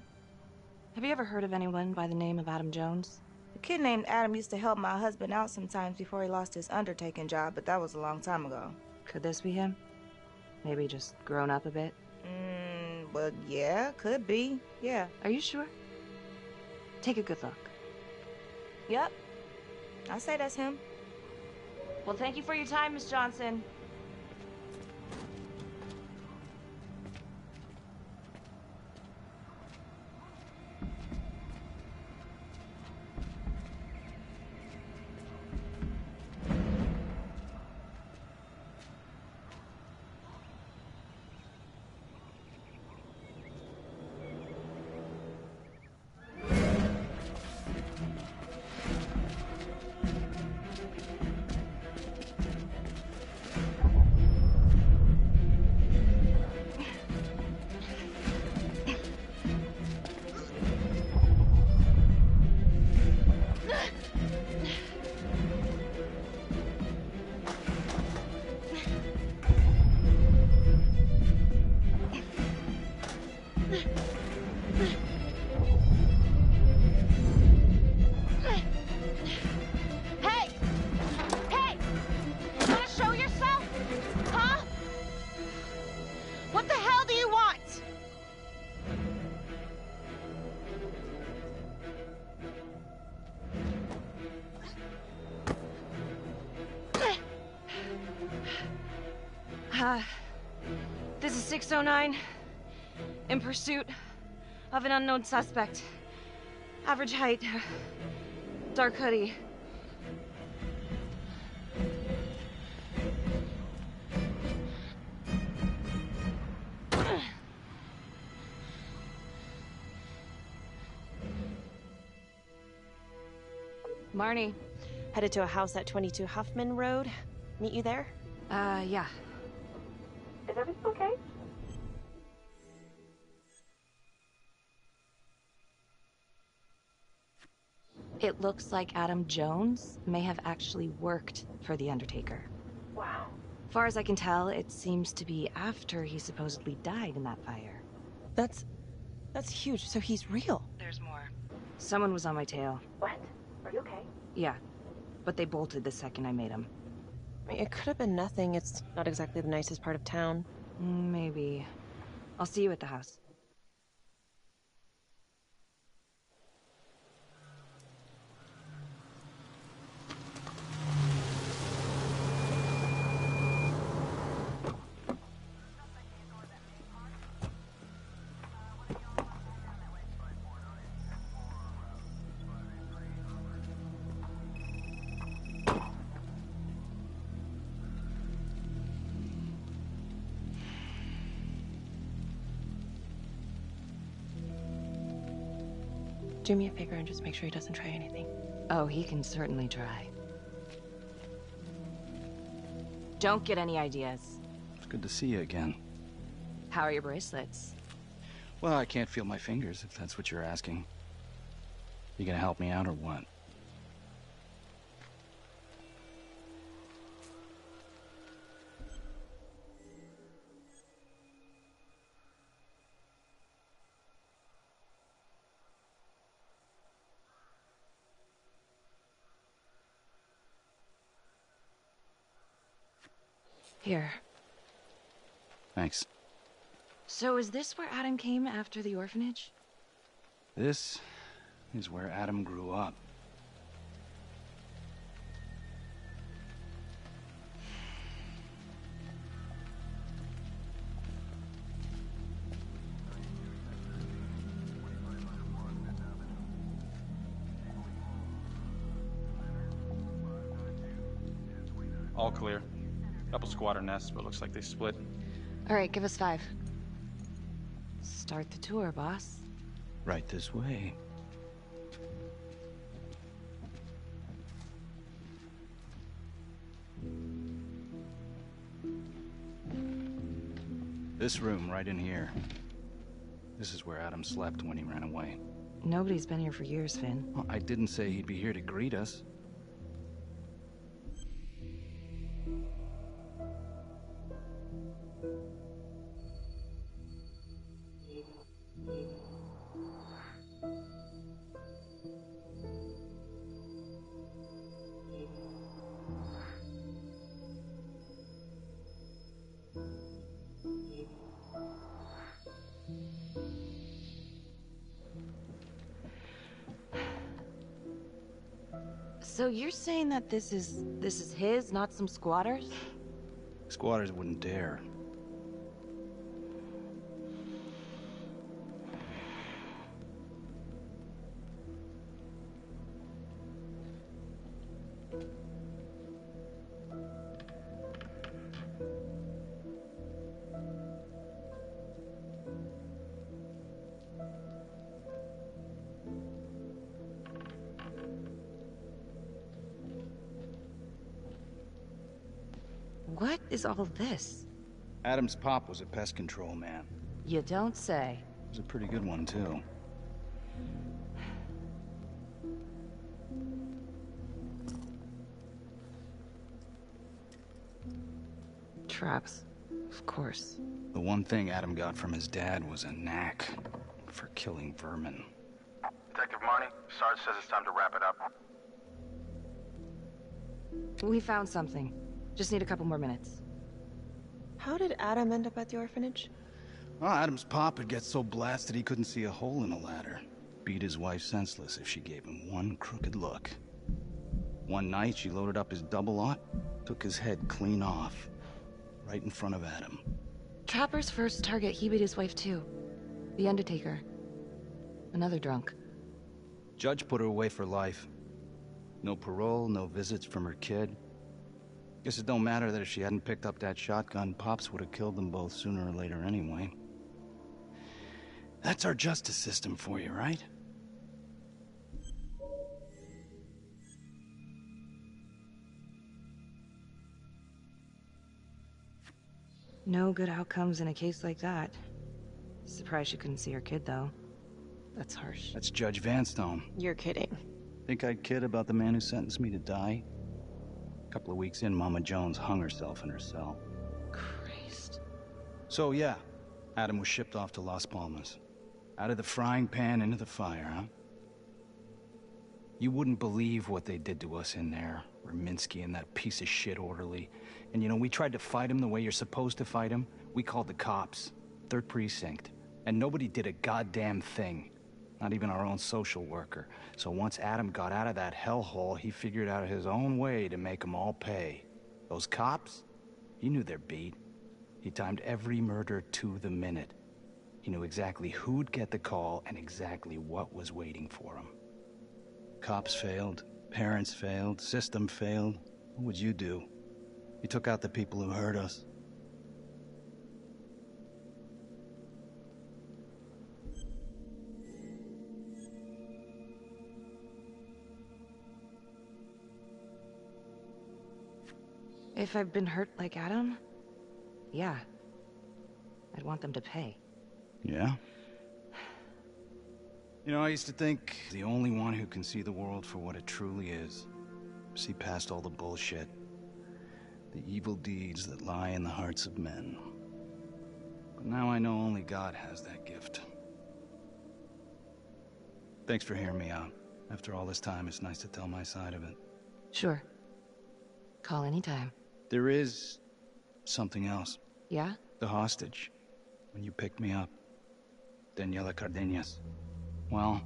have you ever heard of anyone by the name of Adam Jones? A kid named Adam used to help my husband out sometimes before he lost his undertaking job, but that was a long time ago. Could this be him? Maybe just grown up a bit? Well, yeah, could be. Yeah. Are you sure? Take a good look. Yep. I say that's him. Well, thank you for your time, Miss Johnson. This is 609, in pursuit of an unknown suspect. Average height, dark hoodie. Marnie. Headed to a house at 22 Huffman Road. Meet you there? Yeah. Is everything okay? It looks like Adam Jones may have actually worked for the Undertaker. Wow. Far as I can tell, it seems to be after he supposedly died in that fire. That's huge. So he's real. There's more. Someone was on my tail. What? Are you okay? Yeah, but they bolted the second I made them. I mean, it could have been nothing. It's not exactly the nicest part of town. Maybe. I'll see you at the house. Do me a favor and just make sure he doesn't try anything. Oh, he can certainly try. Don't get any ideas. It's good to see you again. How are your bracelets? Well, I can't feel my fingers, if that's what you're asking. You gonna help me out or what? Here. Thanks. So is this where Adam came after the orphanage? This is where Adam grew up. All clear. Couple squatter nests, but looks like they split. All right, give us 5. Start the tour, boss. Right this way. This room right in here. This is where Adam slept when he ran away. Nobody's been here for years, Finn. Well, I didn't say he'd be here to greet us. So you're saying that this is his, not some squatters? Squatters wouldn't dare. What is all this? Adam's pop was a pest control man. You don't say. He was a pretty good one, too. Traps. Of course. The one thing Adam got from his dad was a knack for killing vermin. Detective Marnie, Sarge says it's time to wrap it up. We found something. Just need a couple more minutes. How did Adam end up at the orphanage? Well, Adam's pop would get so blasted he couldn't see a hole in a ladder. Beat his wife senseless if she gave him one crooked look. One night, she loaded up his double-aught, took his head clean off, right in front of Adam. Trapper's first target, he beat his wife too. The Undertaker. Another drunk. Judge put her away for life. No parole, no visits from her kid. Guess it don't matter that if she hadn't picked up that shotgun, Pops would have killed them both sooner or later anyway. That's our justice system for you, right? No good outcomes in a case like that. Surprised she couldn't see her kid, though. That's harsh. That's Judge Vanstone. You're kidding. Think I'd kid about the man who sentenced me to die? A couple of weeks in, Mama Jones hung herself in her cell. Christ. So yeah, Adam was shipped off to Las Palmas. Out of the frying pan into the fire, huh? You wouldn't believe what they did to us in there. Raminsky and that piece of shit orderly. And you know, we tried to fight him the way you're supposed to fight him. We called the cops. 3rd Precinct. And nobody did a goddamn thing. Not even our own social worker. So once Adam got out of that hellhole, he figured out his own way to make them all pay. Those cops, he knew their beat. He timed every murder to the minute. He knew exactly who'd get the call and exactly what was waiting for him. Cops failed, parents failed, system failed. What would you do? You took out the people who hurt us. If I've been hurt like Adam, yeah. I'd want them to pay. Yeah? You know, I used to think the only one who can see the world for what it truly is. See past all the bullshit. The evil deeds that lie in the hearts of men. But now I know only God has that gift. Thanks for hearing me out. After all this time, it's nice to tell my side of it. Sure. Call anytime. There is something else. Yeah? The hostage. When you picked me up. Daniela Cardenas. Well,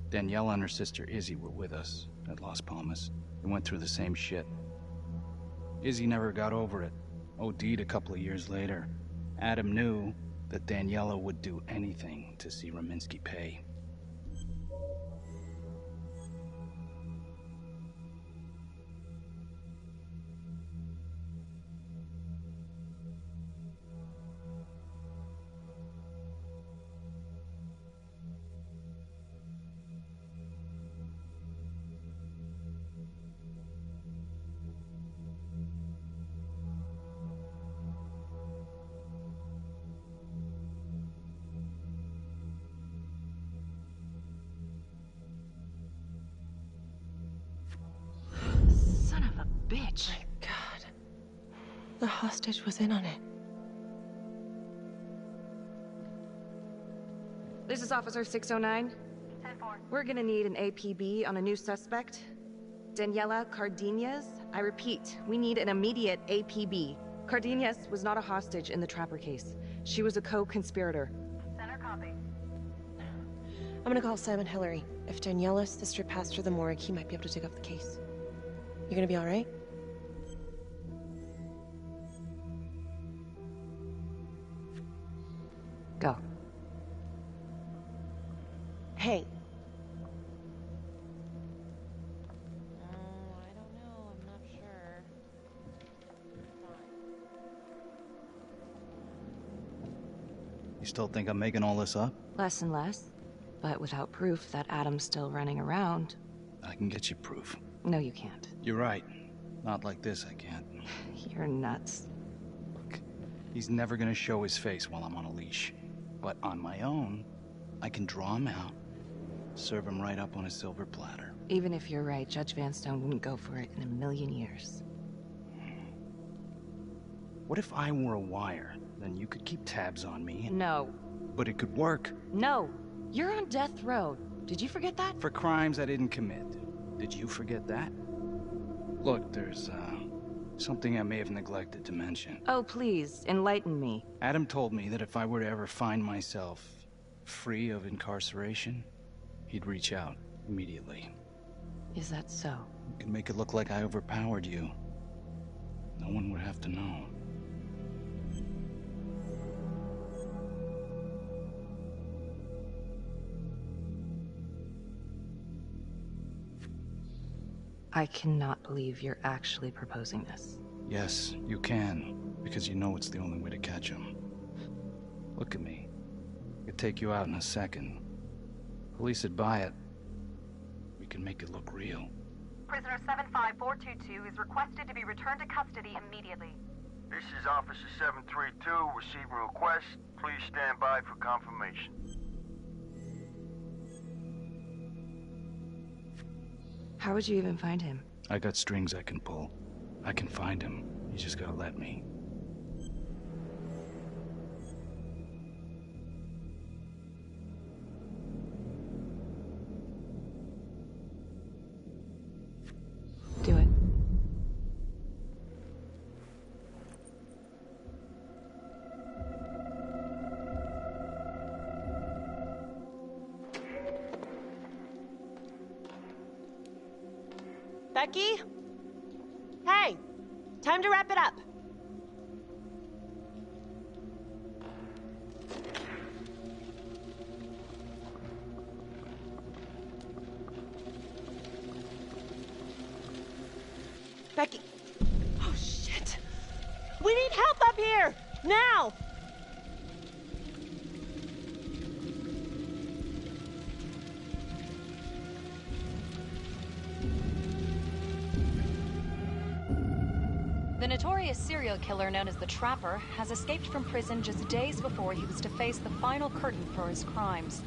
Daniela and her sister Izzy were with us at Las Palmas. They went through the same shit. Izzy never got over it. OD'd a couple of years later. Adam knew that Daniela would do anything to see Raminsky pay. Son of a bitch. My God. The hostage was in on it. This is Officer 609. 10-4. We're gonna need an APB on a new suspect. Daniela Cardenas. I repeat, we need an immediate APB. Cardenas was not a hostage in the Trapper case. She was a co-conspirator. Center copy. I'm gonna call Simon Hillary. If Daniela's sister passed through the morgue, he might be able to dig up the case. You gonna be all right? Go. Hey. You still think I'm making all this up? Less and less. But without proof that Adam's still running around... I can get you proof. No, you can't. You're right. Not like this, I can't. You're nuts. Look, he's never gonna show his face while I'm on a leash. But on my own, I can draw him out, serve him right up on a silver platter. Even if you're right, Judge Vanstone wouldn't go for it in a million years. What if I were a wire? Then you could keep tabs on me. And... No. But it could work. No. You're on death row. Did you forget that? For crimes I didn't commit. Did you forget that? Look, there's, something I may have neglected to mention. Oh, please, enlighten me. Adam told me that if I were to ever find myself free of incarceration, he'd reach out immediately. Is that so? You can make it look like I overpowered you. No one would have to know. I cannot believe you're actually proposing this. Yes, you can, because you know it's the only way to catch him. Look at me. I could take you out in a second. Police would buy it. We can make it look real. Prisoner 75422 is requested to be returned to custody immediately. This is Officer 732 receiving request. Please stand by for confirmation. How would you even find him? I got strings I can pull. I can find him. You just gotta let me. Do it. Becky? Hey! Time to wrap it up. Becky. Oh, shit. We need help up here! Now! The notorious serial killer known as the Trapper has escaped from prison just days before he was to face the final curtain for his crimes.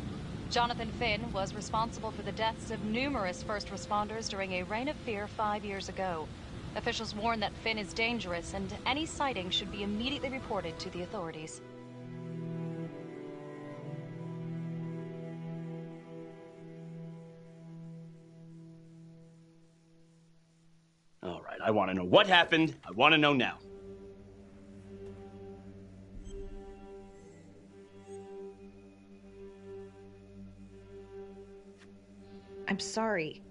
Jonathan Finn was responsible for the deaths of numerous first responders during a reign of fear 5 years ago. Officials warn that Finn is dangerous and any sighting should be immediately reported to the authorities. All right, I want to know what happened. I want to know now. I'm sorry.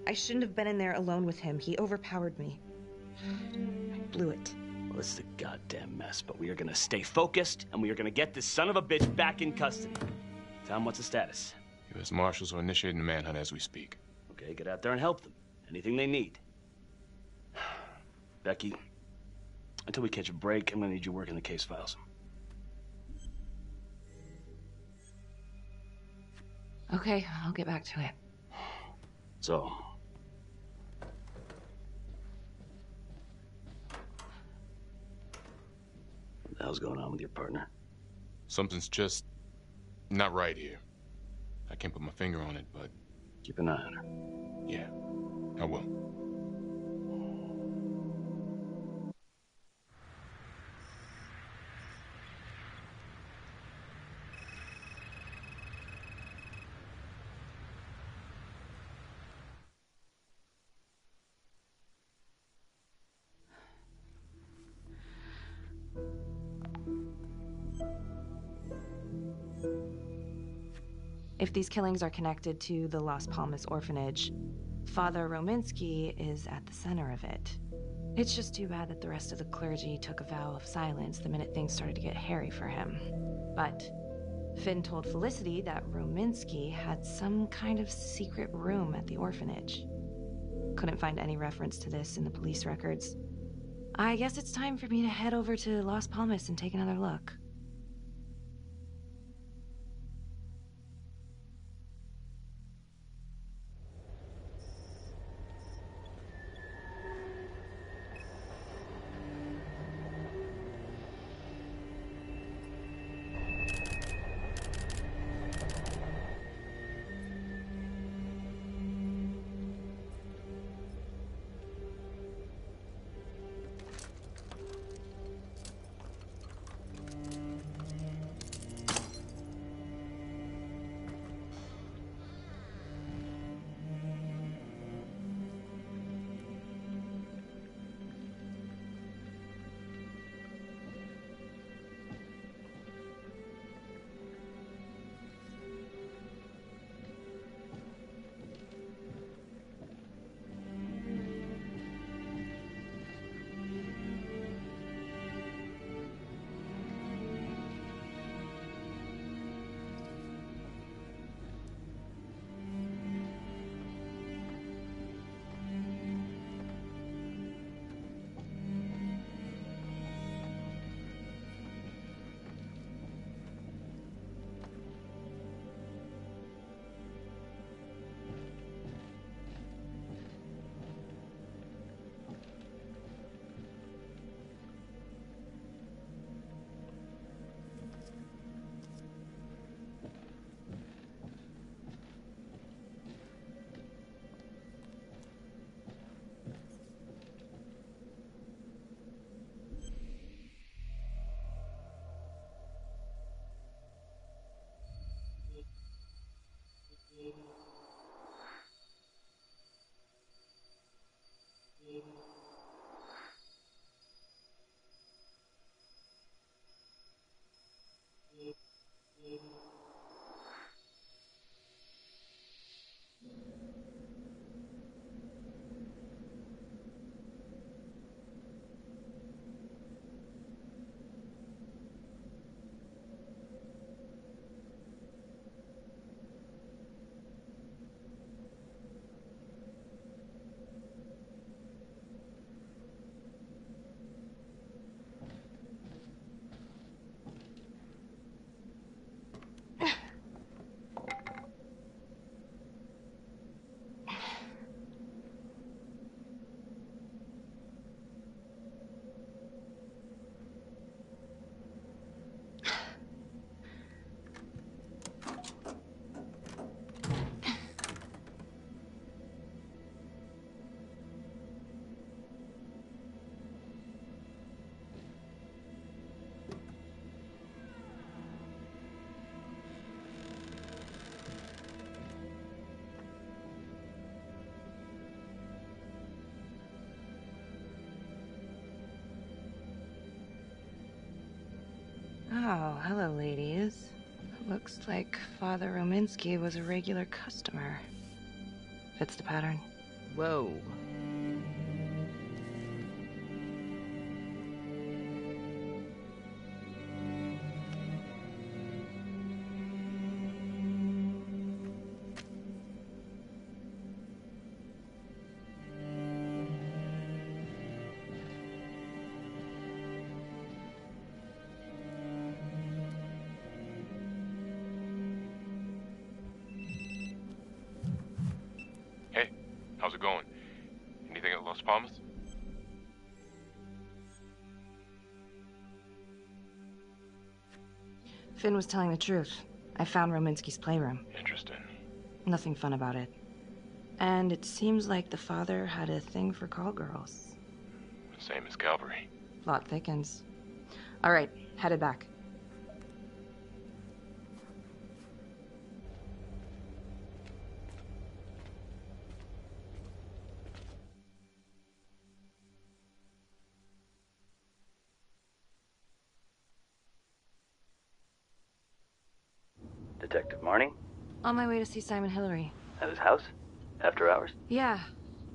I shouldn't have been in there alone with him. He overpowered me. I blew it. Well, this is a goddamn mess, but we are gonna stay focused, and we are gonna get this son of a bitch back in custody. Tom, what's the status? U.S. Marshals are initiating the manhunt as we speak. Okay, get out there and help them. Anything they need. Becky, until we catch a break, I'm gonna need you working the case files. Okay, I'll get back to it. So, what the hell's going on with your partner? Something's just not right here. I can't put my finger on it, but... Keep an eye on her. Yeah, I will. If these killings are connected to the Las Palmas orphanage, Father Rominsky is at the center of it. It's just too bad that the rest of the clergy took a vow of silence the minute things started to get hairy for him. But Finn told Felicity that Rominsky had some kind of secret room at the orphanage. Couldn't find any reference to this in the police records. I guess it's time for me to head over to Las Palmas and take another look. Oh, hello, ladies. Looks like Father Rominsky was a regular customer. Fits the pattern. Whoa. Hey, how's it going? Anything at Las Palmas? Finn was telling the truth. I found Rominsky's playroom. Interesting. Nothing fun about it. And it seems like the father had a thing for call girls. Same as Calvary. Plot thickens. All right, headed back. Detective Marnie? On my way to see Simon Hillary. At his house? After hours? Yeah.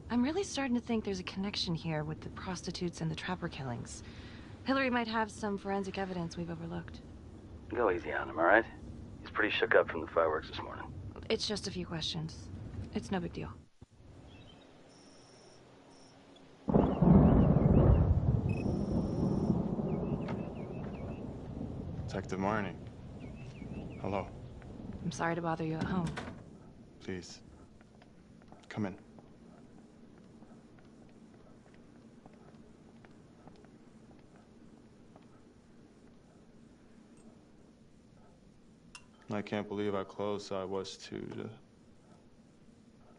I'm really starting to think there's a connection here with the prostitutes and the trapper killings. Hillary might have some forensic evidence we've overlooked. Go easy on him, all right? He's pretty shook up from the fireworks this morning. It's just a few questions. It's no big deal. Detective Marnie. Hello. I'm sorry to bother you at home. Please. Come in. I can't believe how close I was to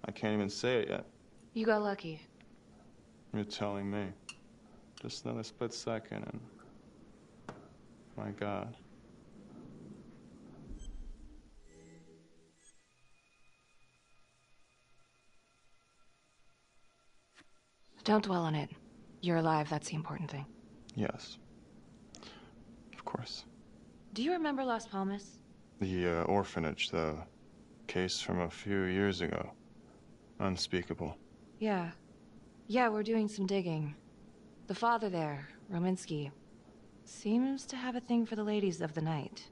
I can't even say it yet. You got lucky. You're telling me. Just another split second and... My God. Don't dwell on it. You're alive, that's the important thing. Yes. Of course. Do you remember Las Palmas? The orphanage, the case from a few years ago. Unspeakable. Yeah. Yeah, we're doing some digging. The father there, Rominsky, seems to have a thing for the ladies of the night,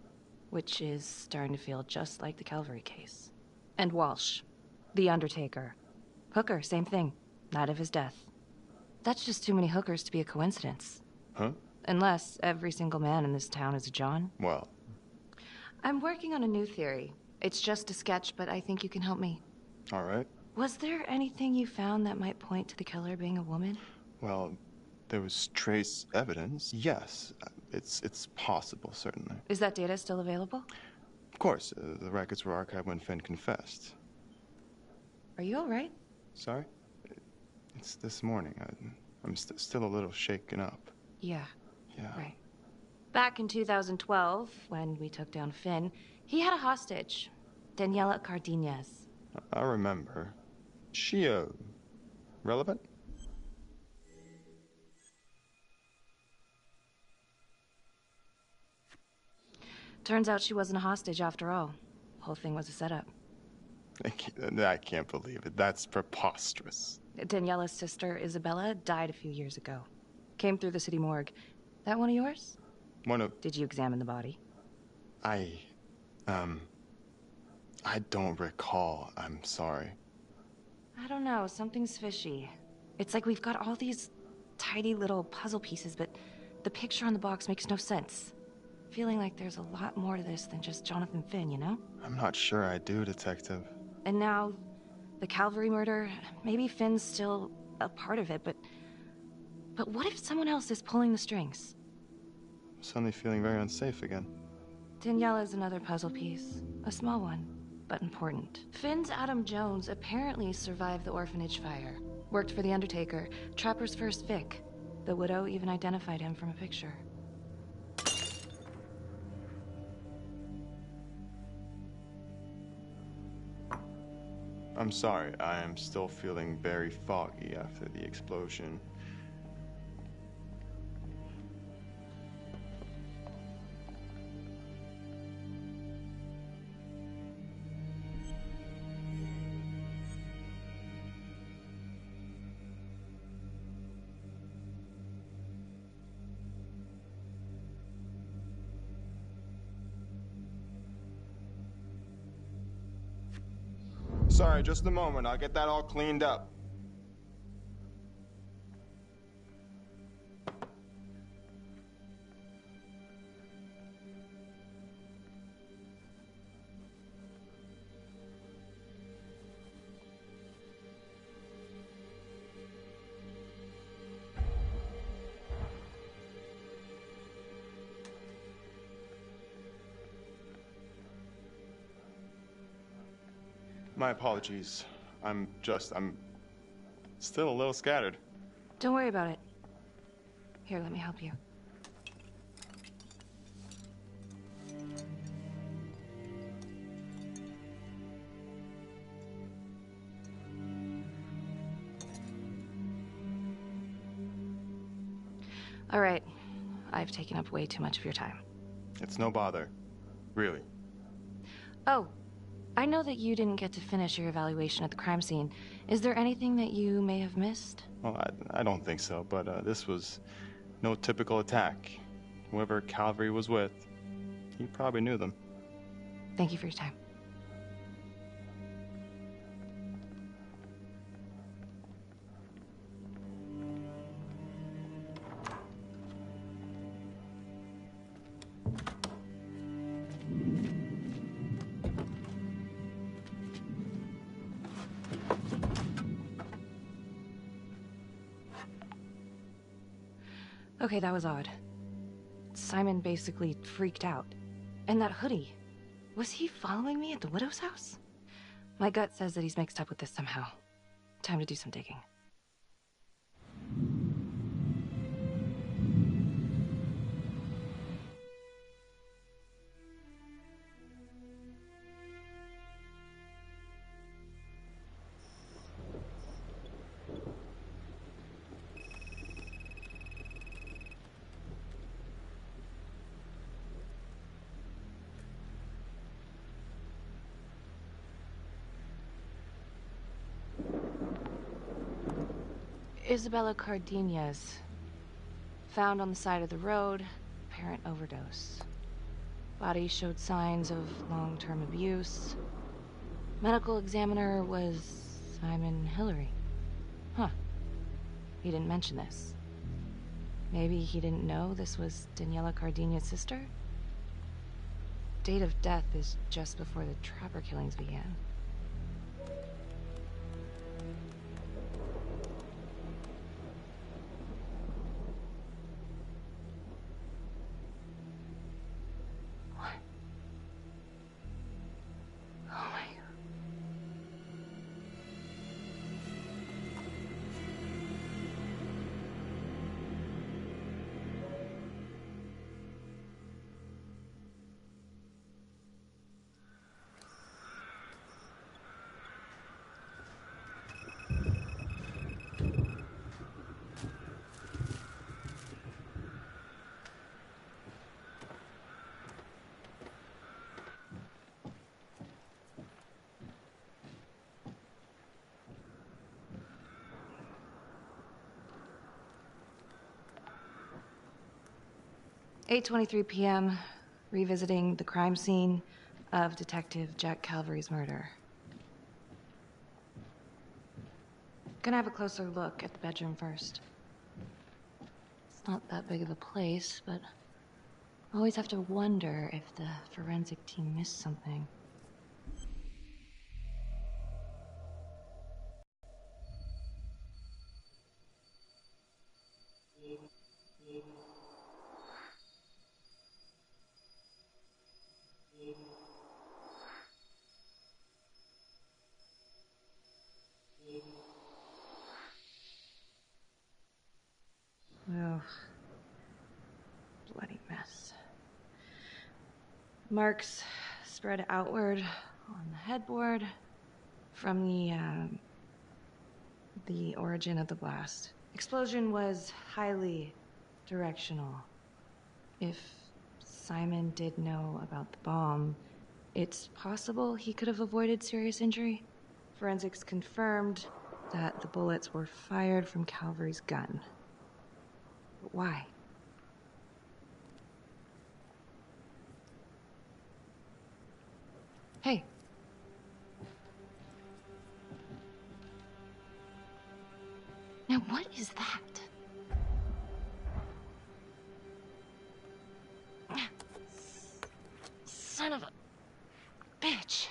which is starting to feel just like the Calvary case. And Walsh, the undertaker. Hooker, same thing. Night of his death. That's just too many hookers to be a coincidence. Huh? Unless every single man in this town is a John. Well. I'm working on a new theory. It's just a sketch, but I think you can help me. All right. Was there anything you found that might point to the killer being a woman? Well, there was trace evidence. Yes. It's possible, certainly. Is that data still available? Of course. The records were archived when Finn confessed. Are you all right? Sorry? It's this morning. I'm still a little shaken up. Yeah. Yeah. Right. Back in 2012, when we took down Finn, he had a hostage, Daniela Cardenas. I remember. She, relevant? Turns out she wasn't a hostage after all. Whole thing was a setup. I can't believe it. That's preposterous. Daniela's sister, Isabella, died a few years ago. Came through the city morgue. That one of yours? One of... Did you examine the body? I don't recall. I'm sorry. I don't know. Something's fishy. It's like we've got all these tidy little puzzle pieces, but the picture on the box makes no sense. Feeling like there's a lot more to this than just Jonathan Finn, you know? I'm not sure I do, Detective. And now, the Calvary murder, maybe Finn's still a part of it, but what if someone else is pulling the strings? I'm suddenly feeling very unsafe again. Daniela's another puzzle piece. A small one, but important. Finn's Adam Jones apparently survived the orphanage fire. Worked for the Undertaker, Trapper's first Vic. The widow even identified him from a picture. I'm sorry. I am still feeling very foggy after the explosion. Sorry, just a moment. I'll get that all cleaned up. My apologies. I'm still a little scattered. Don't worry about it. Here, let me help you. All right. I've taken up way too much of your time. It's no bother. Really. Oh, I know that you didn't get to finish your evaluation at the crime scene. Is there anything that you may have missed? Well, I don't think so, but this was no typical attack. Whoever Calvary was with, he probably knew them. Thank you for your time. Okay, that was odd. Simon basically freaked out. And that hoodie. Was he following me at the widow's house? My gut says that he's mixed up with this somehow. Time to do some digging. Isabella Cardenas. Found on the side of the road, apparent overdose. Body showed signs of long-term abuse. Medical examiner was Simon Hillary. Huh. He didn't mention this. Maybe he didn't know this was Daniela Cardenas' sister? Date of death is just before the Trapper killings began. "8:23 p.m., revisiting the crime scene of Detective Jack Calvary's murder. Gonna have a closer look at the bedroom first. It's not that big of a place, but always have to wonder if the forensic team missed something. Oh, bloody mess. Marks spread outward on the headboard from the origin of the blast. Explosion was highly directional. If Simon did know about the bomb, it's possible he could have avoided serious injury. Forensics confirmed that the bullets were fired from Calvary's gun. But why? Hey. What is that? Son of a bitch.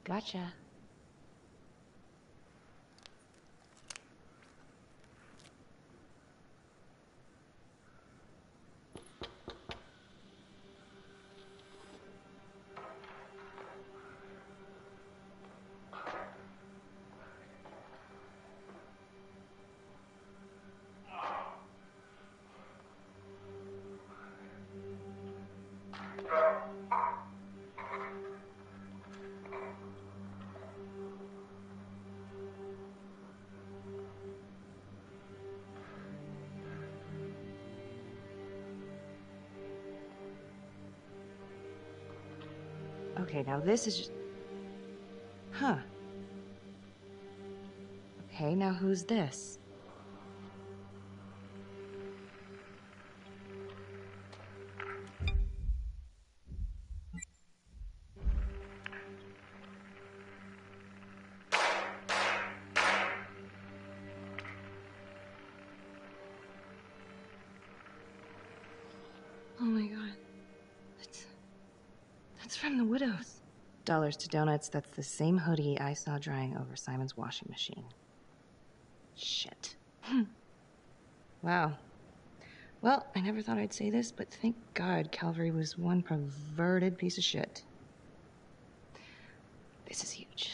Gotcha. Okay, now this is just... Huh. Okay, now who's this? Oh my god. That's from the Widows. Dollars to donuts, that's the same hoodie I saw drying over Simon's washing machine. Shit. Wow. Well, I never thought I'd say this, but thank God Calvary was one perverted piece of shit. This is huge.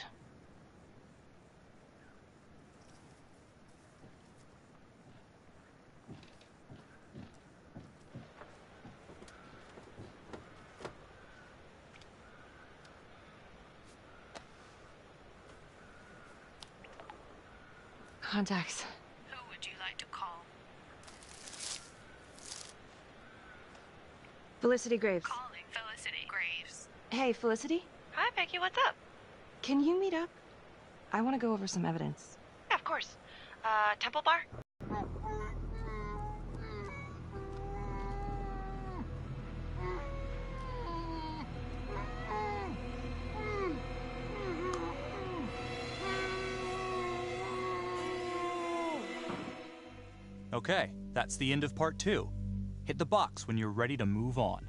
Contacts. Who would you like to call? Felicity Graves. Calling Felicity Graves. Hey, Felicity? Hi, Becky, what's up? Can you meet up? I want to go over some evidence. Yeah, of course. Temple Bar? Okay, that's the end of part 2. Hit the box when you're ready to move on.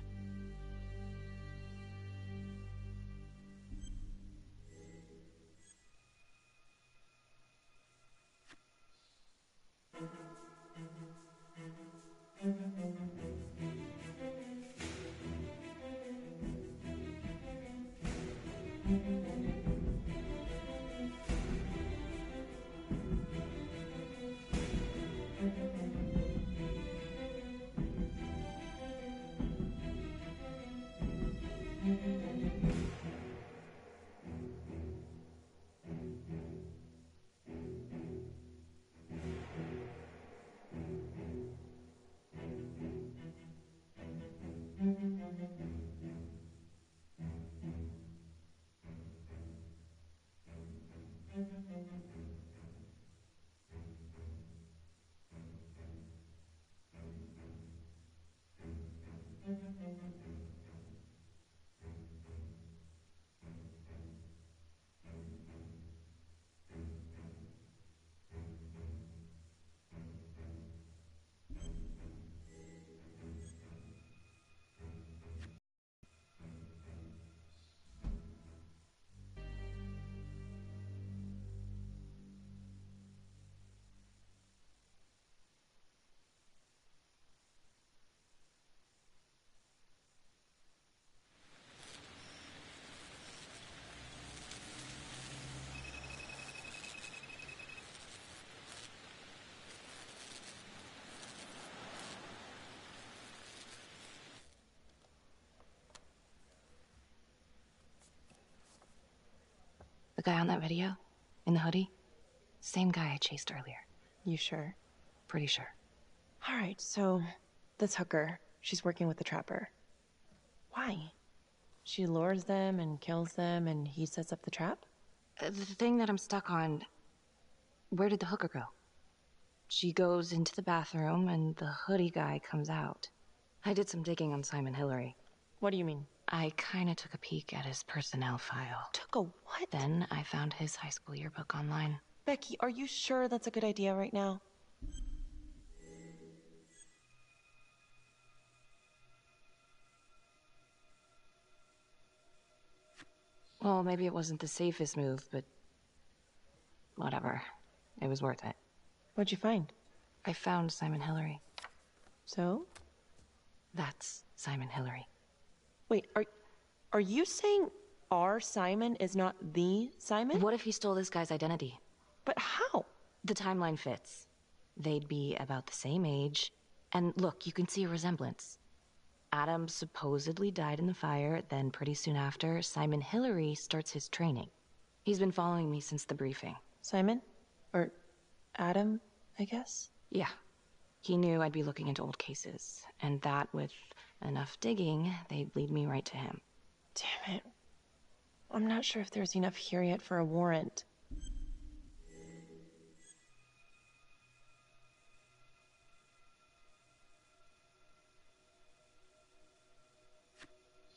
The guy on that video? In the hoodie? Same guy I chased earlier. You sure? Pretty sure. Alright, so this hooker, she's working with the trapper. Why? She lures them and kills them and he sets up the trap? The thing that I'm stuck on... Where did the hooker go? She goes into the bathroom and the hoodie guy comes out. I did some digging on Simon Hillary. What do you mean? I kinda took a peek at his personnel file. Took a what? Then I found his high school yearbook online. Becky, are you sure that's a good idea right now? Well, maybe it wasn't the safest move, but whatever. It was worth it. What'd you find? I found Simon Hillary. So? That's Simon Hillary. Wait, are you saying our Simon is not the Simon? What if he stole this guy's identity? But how? The timeline fits. They'd be about the same age. And look, you can see a resemblance. Adam supposedly died in the fire, then pretty soon after, Simon Hillary starts his training. He's been following me since the briefing. Simon? Or Adam, I guess? Yeah. He knew I'd be looking into old cases, and that with enough digging, they'd lead me right to him. Damn it. I'm not sure if there's enough here yet for a warrant.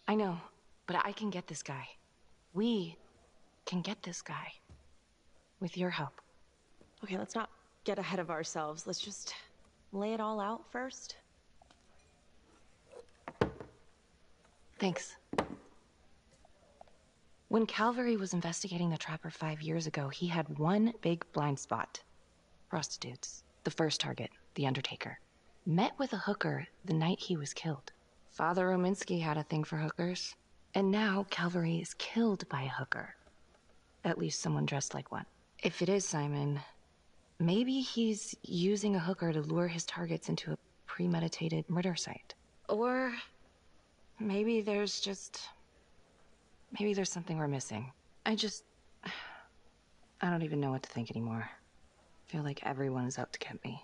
I know, but I can get this guy. We can get this guy. With your help. Okay, let's not get ahead of ourselves. Let's just lay it all out first. Thanks. When Calvary was investigating the Trapper 5 years ago, he had one big blind spot. Prostitutes. The first target, the Undertaker. Met with a hooker the night he was killed. Father Rominsky had a thing for hookers. And now Calvary is killed by a hooker. At least someone dressed like one. If it is Simon, maybe he's using a hooker to lure his targets into a premeditated murder site. Or maybe there's something we're missing. I don't even know what to think anymore. I feel like everyone is out to get me.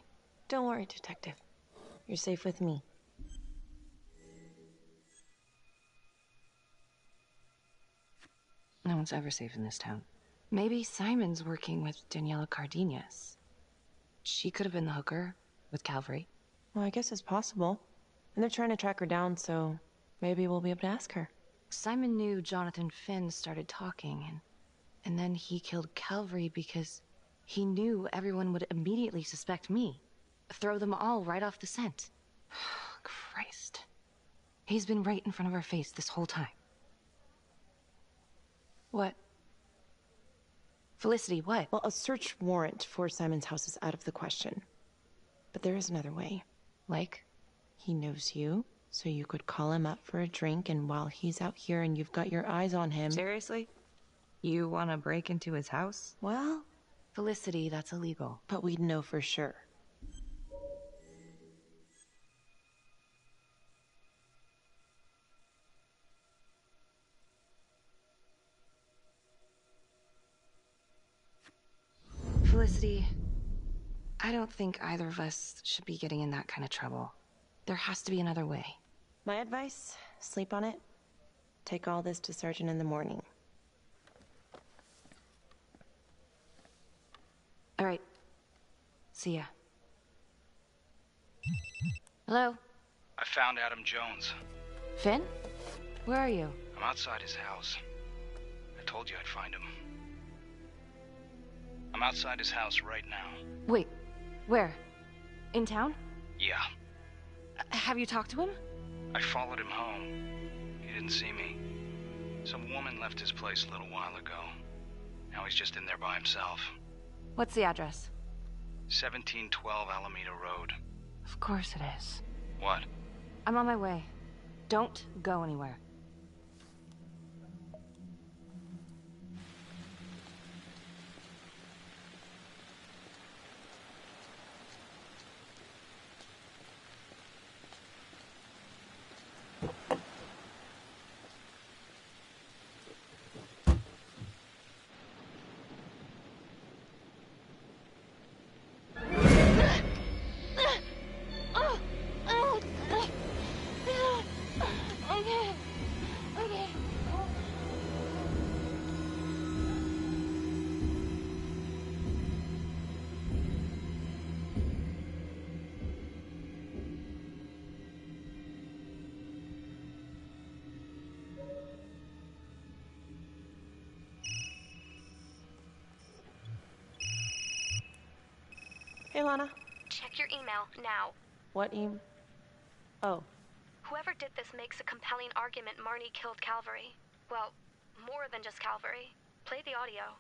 Don't worry, Detective. You're safe with me. No one's ever safe in this town. Maybe Simon's working with Daniela Cardenas. She could have been the hooker with Calvary. Well, I guess it's possible. And they're trying to track her down, so maybe we'll be able to ask her. Simon knew Jonathan Finn started talking, and then he killed Calvary because he knew everyone would immediately suspect me. Throw them all right off the scent. Christ. He's been right in front of our face this whole time. What? Felicity, what? Well, a search warrant for Simon's house is out of the question. But there is another way. Like? He knows you, so you could call him up for a drink, and while he's out here and you've got your eyes on him... Seriously? You want to break into his house? Well... Felicity, that's illegal. But we'd know for sure. Felicity, I don't think either of us should be getting in that kind of trouble. There has to be another way. My advice, sleep on it. Take all this to Sergeant in the morning. All right. See ya. Hello? I found Adam Jones. Finn? Where are you? I'm outside his house. I told you I'd find him. I'm outside his house right now. Wait, where? In town? Yeah. Have you talked to him? I followed him home. He didn't see me. Some woman left his place a little while ago. Now he's just in there by himself. What's the address? 1712 Alameda Road. Of course it is. What? I'm on my way. Don't go anywhere. Ilana? Check your email, now. What Oh. Whoever did this makes a compelling argument Marnie killed Calvary. Well, more than just Calvary. Play the audio.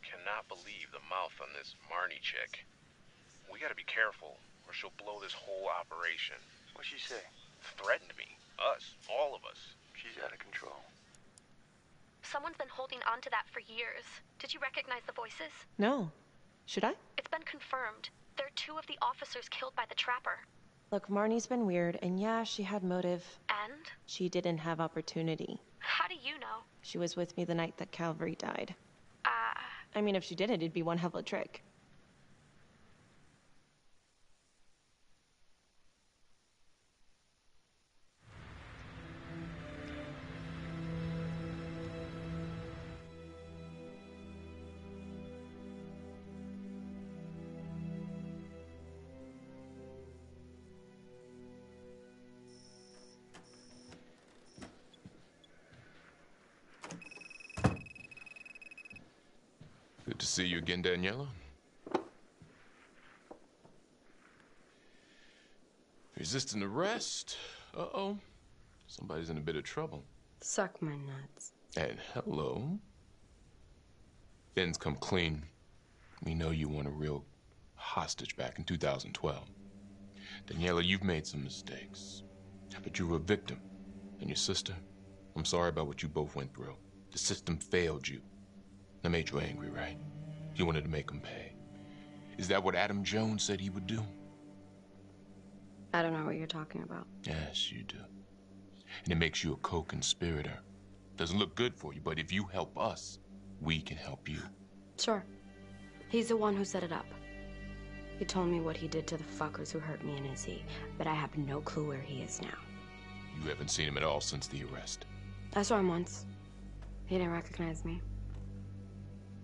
Cannot believe the mouth on this Marnie chick. We gotta be careful, or she'll blow this whole operation. What'd she say? Threatened me. Us. All of us. She's out of control. Someone's been holding on to that for years. Did you recognize the voices? No. Should I? It's been confirmed. They're two of the officers killed by the trapper. Look, Marnie's been weird, and yeah, she had motive. And? She didn't have opportunity. How do you know? She was with me the night that Calvary died. I mean, if she didn't, it'd be one hell of a trick. Good to see you again, Daniela. Resisting arrest? Uh-oh. Somebody's in a bit of trouble. Suck my nuts. And hello. Finn's come clean. We know you weren't a real hostage back in 2012. Daniela, you've made some mistakes. But you were a victim. And your sister, I'm sorry about what you both went through. The system failed you. That made you angry, right? You wanted to make him pay. Is that what Adam Jones said he would do? I don't know what you're talking about. Yes, you do. And it makes you a co-conspirator. Doesn't look good for you, but if you help us, we can help you. Sure. He's the one who set it up. He told me what he did to the fuckers who hurt me in Izzy, but I have no clue where he is now. You haven't seen him at all since the arrest. I saw him once. He didn't recognize me.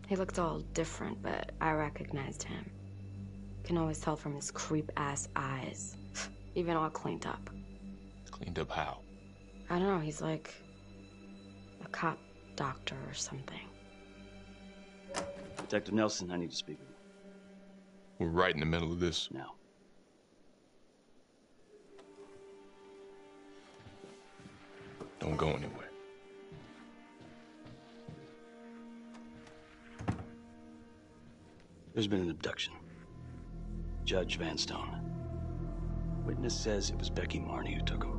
He looked all different, but I recognized him. Can always tell from his creep-ass eyes. Even all cleaned up. Cleaned up how? I don't know, he's like a cop doctor or something. Detective Nelson, I need to speak with you. We're right in the middle of this. Now. Don't go anywhere. There's been an abduction. Judge Vanstone. Witness says it was Becky Marnie who took him.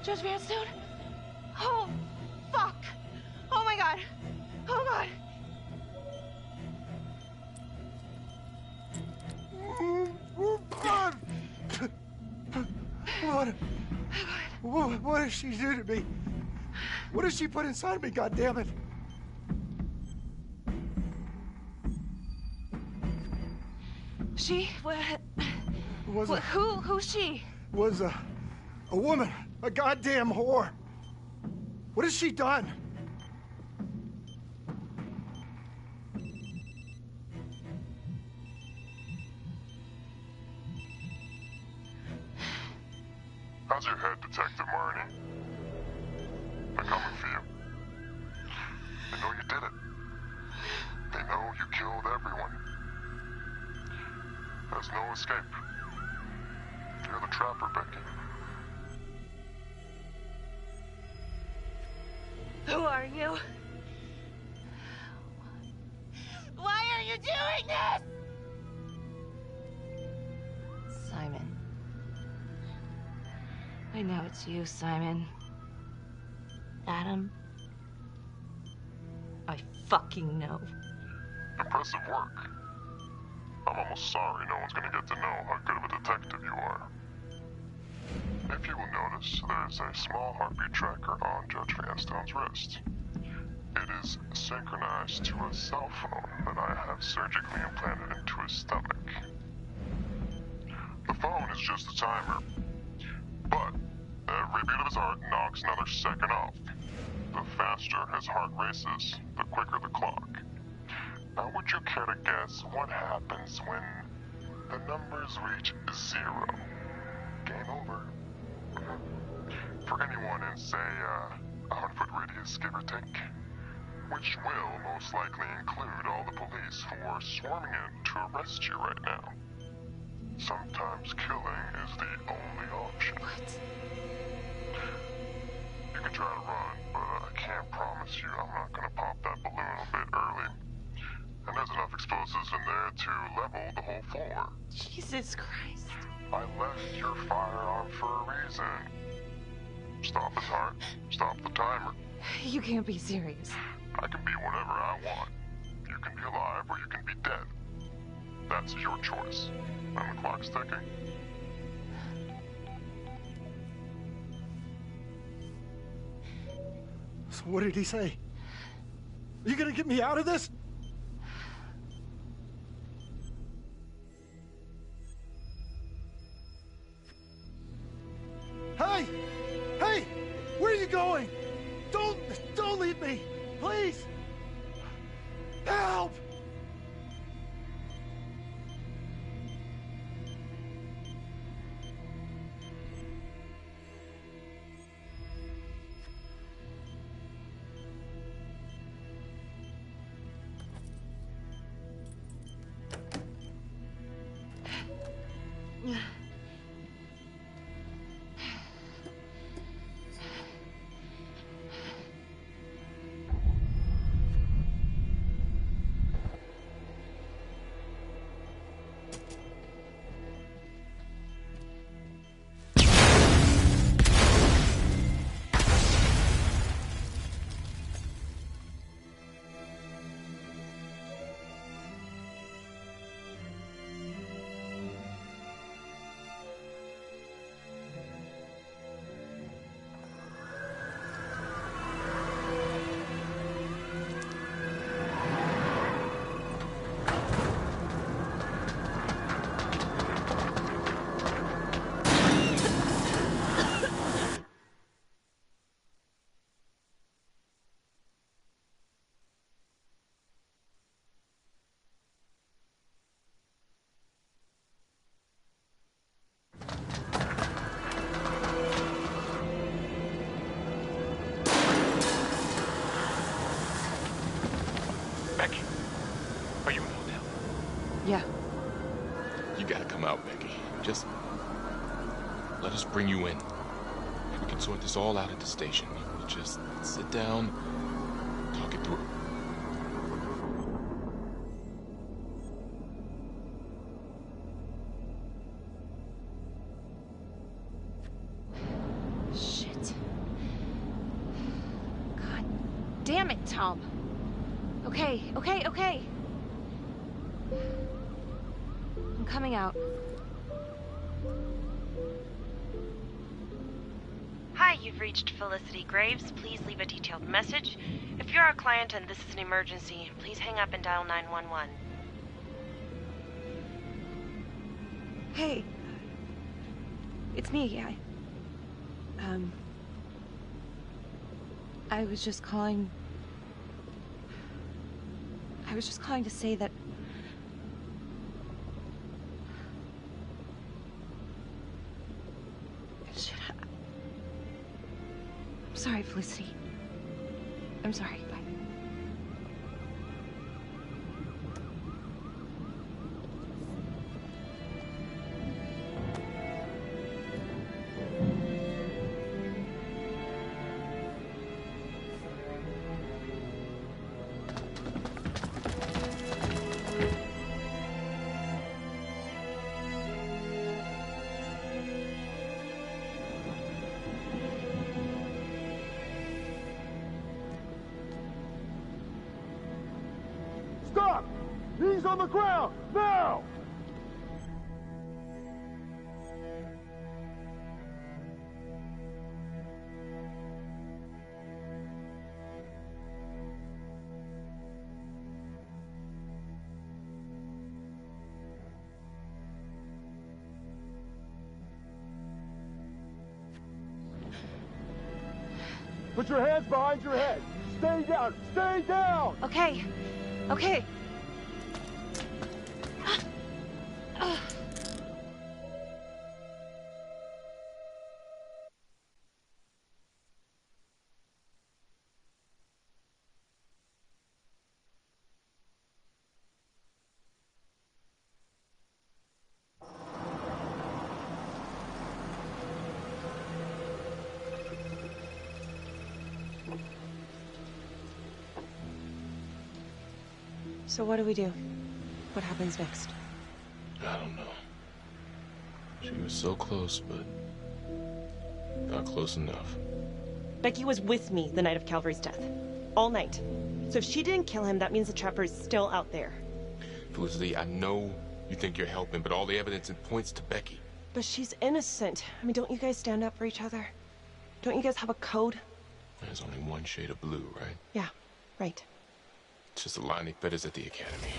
Judge Vanstone? Oh, fuck! Oh my god! Oh god! What did she do to me? What did she put inside me, goddammit? She? Who's she? Was a woman, a goddamn whore. What has she done? How's your head, Detective Marnie? They're coming for you. They know you did it. They know you killed everyone. There's no escape. You're the trapper, Becky. are you? Why are you doing this? Simon. I know it's you, Simon. Adam. I fucking know. Impressive work. I'm almost sorry no one's gonna get to know how good of a detective you are. If you will notice, there's a small heartbeat tracker on Judge Vanstone's wrist. It is synchronized to a cell phone that I have surgically implanted into his stomach. The phone is just a timer, but every beat of his heart knocks another second off. The faster his heart races, the quicker the clock. Now, would you care to guess what happens when the numbers reach 0? Game over. For anyone in, say, a 100-foot radius, give or take, which will most likely include all the police who are swarming in to arrest you right now. Sometimes killing is the only option. What? You can try to run, but I can't promise you I'm not gonna pop that balloon a bit early. And there's enough explosives in there to level the whole floor. Jesus Christ. I left your firearm for a reason. Stop his heart, stop the timer. You can't be serious. I can be whatever I want. You can be alive or you can be dead. That's your choice. And the clock's ticking. So what did he say? Are you gonna get me out of this? Hey! Hey! Where are you going? Don't leave me! Please! Help! Becky, are you in the hotel? Yeah. You gotta come out, Becky. Just let us bring you in. We can sort this all out at the station. We'll just sit down, talk it through. Shit. God damn it, Tom. Okay. I'm coming out. Hi, you've reached Felicity Graves. Please leave a detailed message. If you're our client and this is an emergency, please hang up and dial 911. Hey. It's me. I was just calling to say that I'm sorry, Felicity. I'm sorry. Bye. Stop! Knees on the ground! Now! Put your hands behind your head. Stay down. Stay down. Okay. Okay. So what do we do? What happens next? I don't know. She was so close, but not close enough. Becky was with me the night of Calvary's death. All night. So if she didn't kill him, that means the trapper is still out there. Felicity, I know you think you're helping, but all the evidence points to Becky. But she's innocent. I mean, don't you guys stand up for each other? Don't you guys have a code? There's only one shade of blue, right? Yeah, right. It's just the line they fed us at the academy.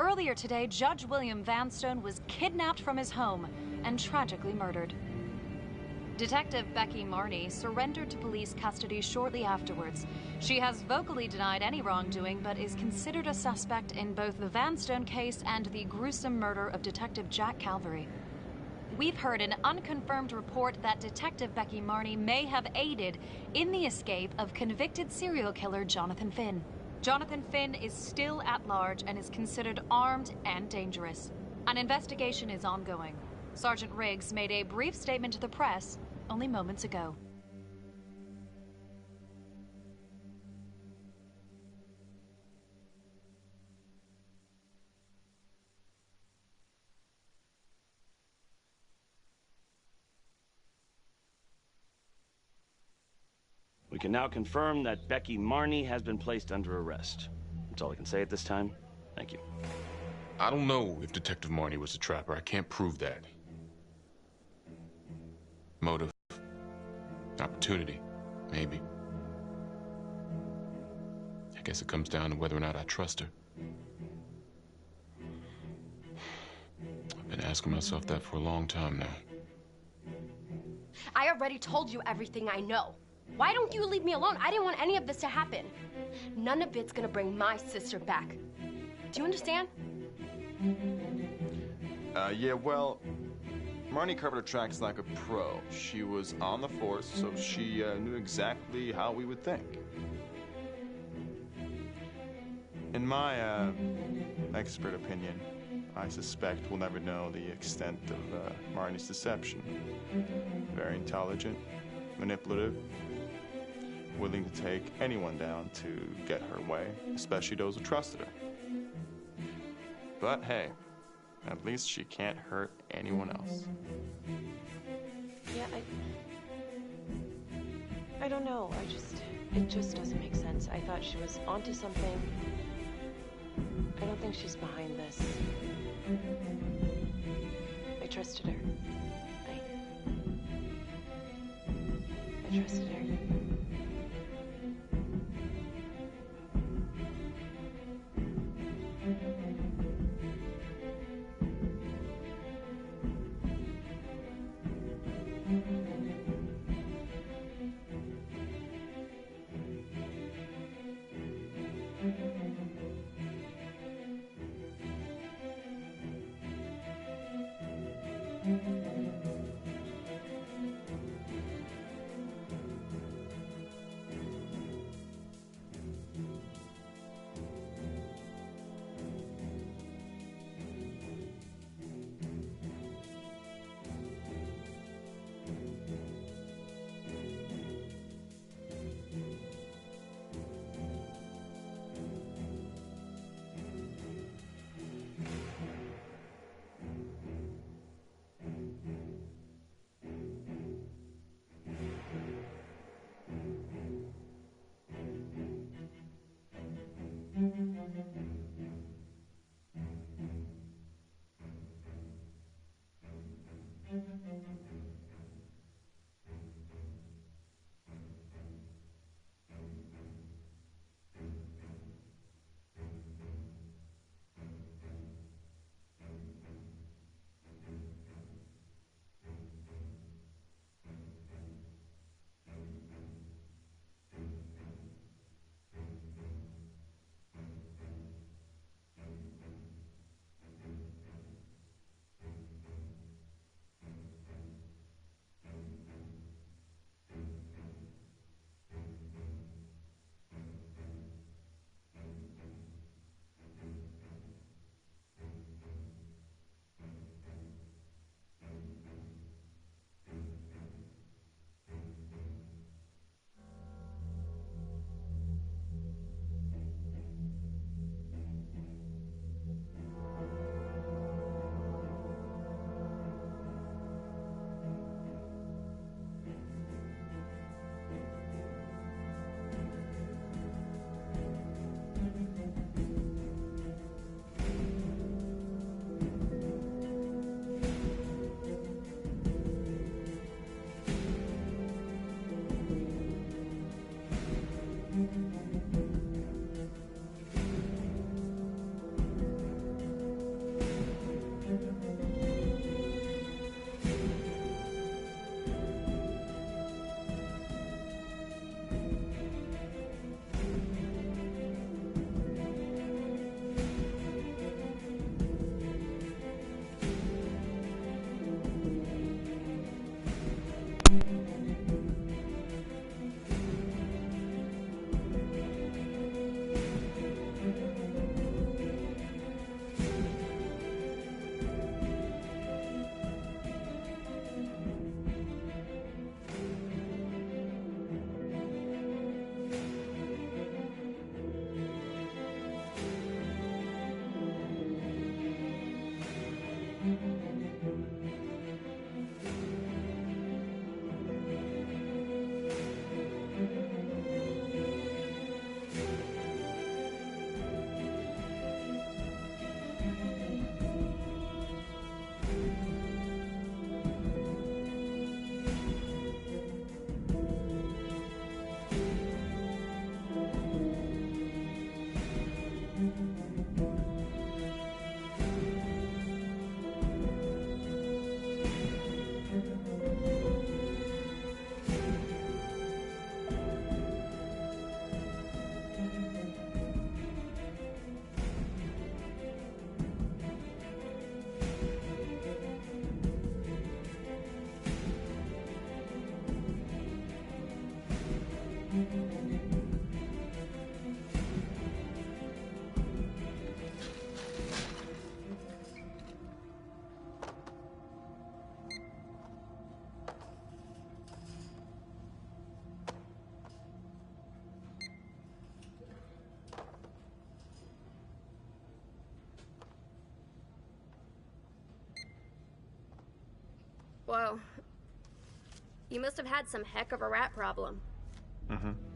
Earlier today, Judge William Vanstone was kidnapped from his home and tragically murdered. Detective Becky Marney surrendered to police custody shortly afterwards. She has vocally denied any wrongdoing, but is considered a suspect in both the Vanstone case and the gruesome murder of Detective Jack Calvary. We've heard an unconfirmed report that Detective Becky Marney may have aided in the escape of convicted serial killer Jonathan Finn. Jonathan Finn is still at large and is considered armed and dangerous. An investigation is ongoing. Sergeant Riggs made a brief statement to the press only moments ago. We can now confirm that Becky Marney has been placed under arrest. That's all I can say at this time. Thank you. I don't know if Detective Marney was a trapper. I can't prove that. Motive. Opportunity. Maybe. I guess it comes down to whether or not I trust her. I've been asking myself that for a long time now. I already told you everything I know. Why don't you leave me alone? I didn't want any of this to happen. None of it's gonna bring my sister back. Do you understand? Yeah, well, Marnie covered her tracks like a pro. She was on the force, so she knew exactly how we would think. In my expert opinion, I suspect we'll never know the extent of Marnie's deception. Very intelligent, manipulative, willing to take anyone down to get her way, especially those who trusted her. But hey, at least she can't hurt anyone else. Yeah, I don't know. It just doesn't make sense. I thought she was onto something. I don't think she's behind this. I trusted her. I trusted her. Whoa. You must have had some heck of a rat problem. Mm-hmm.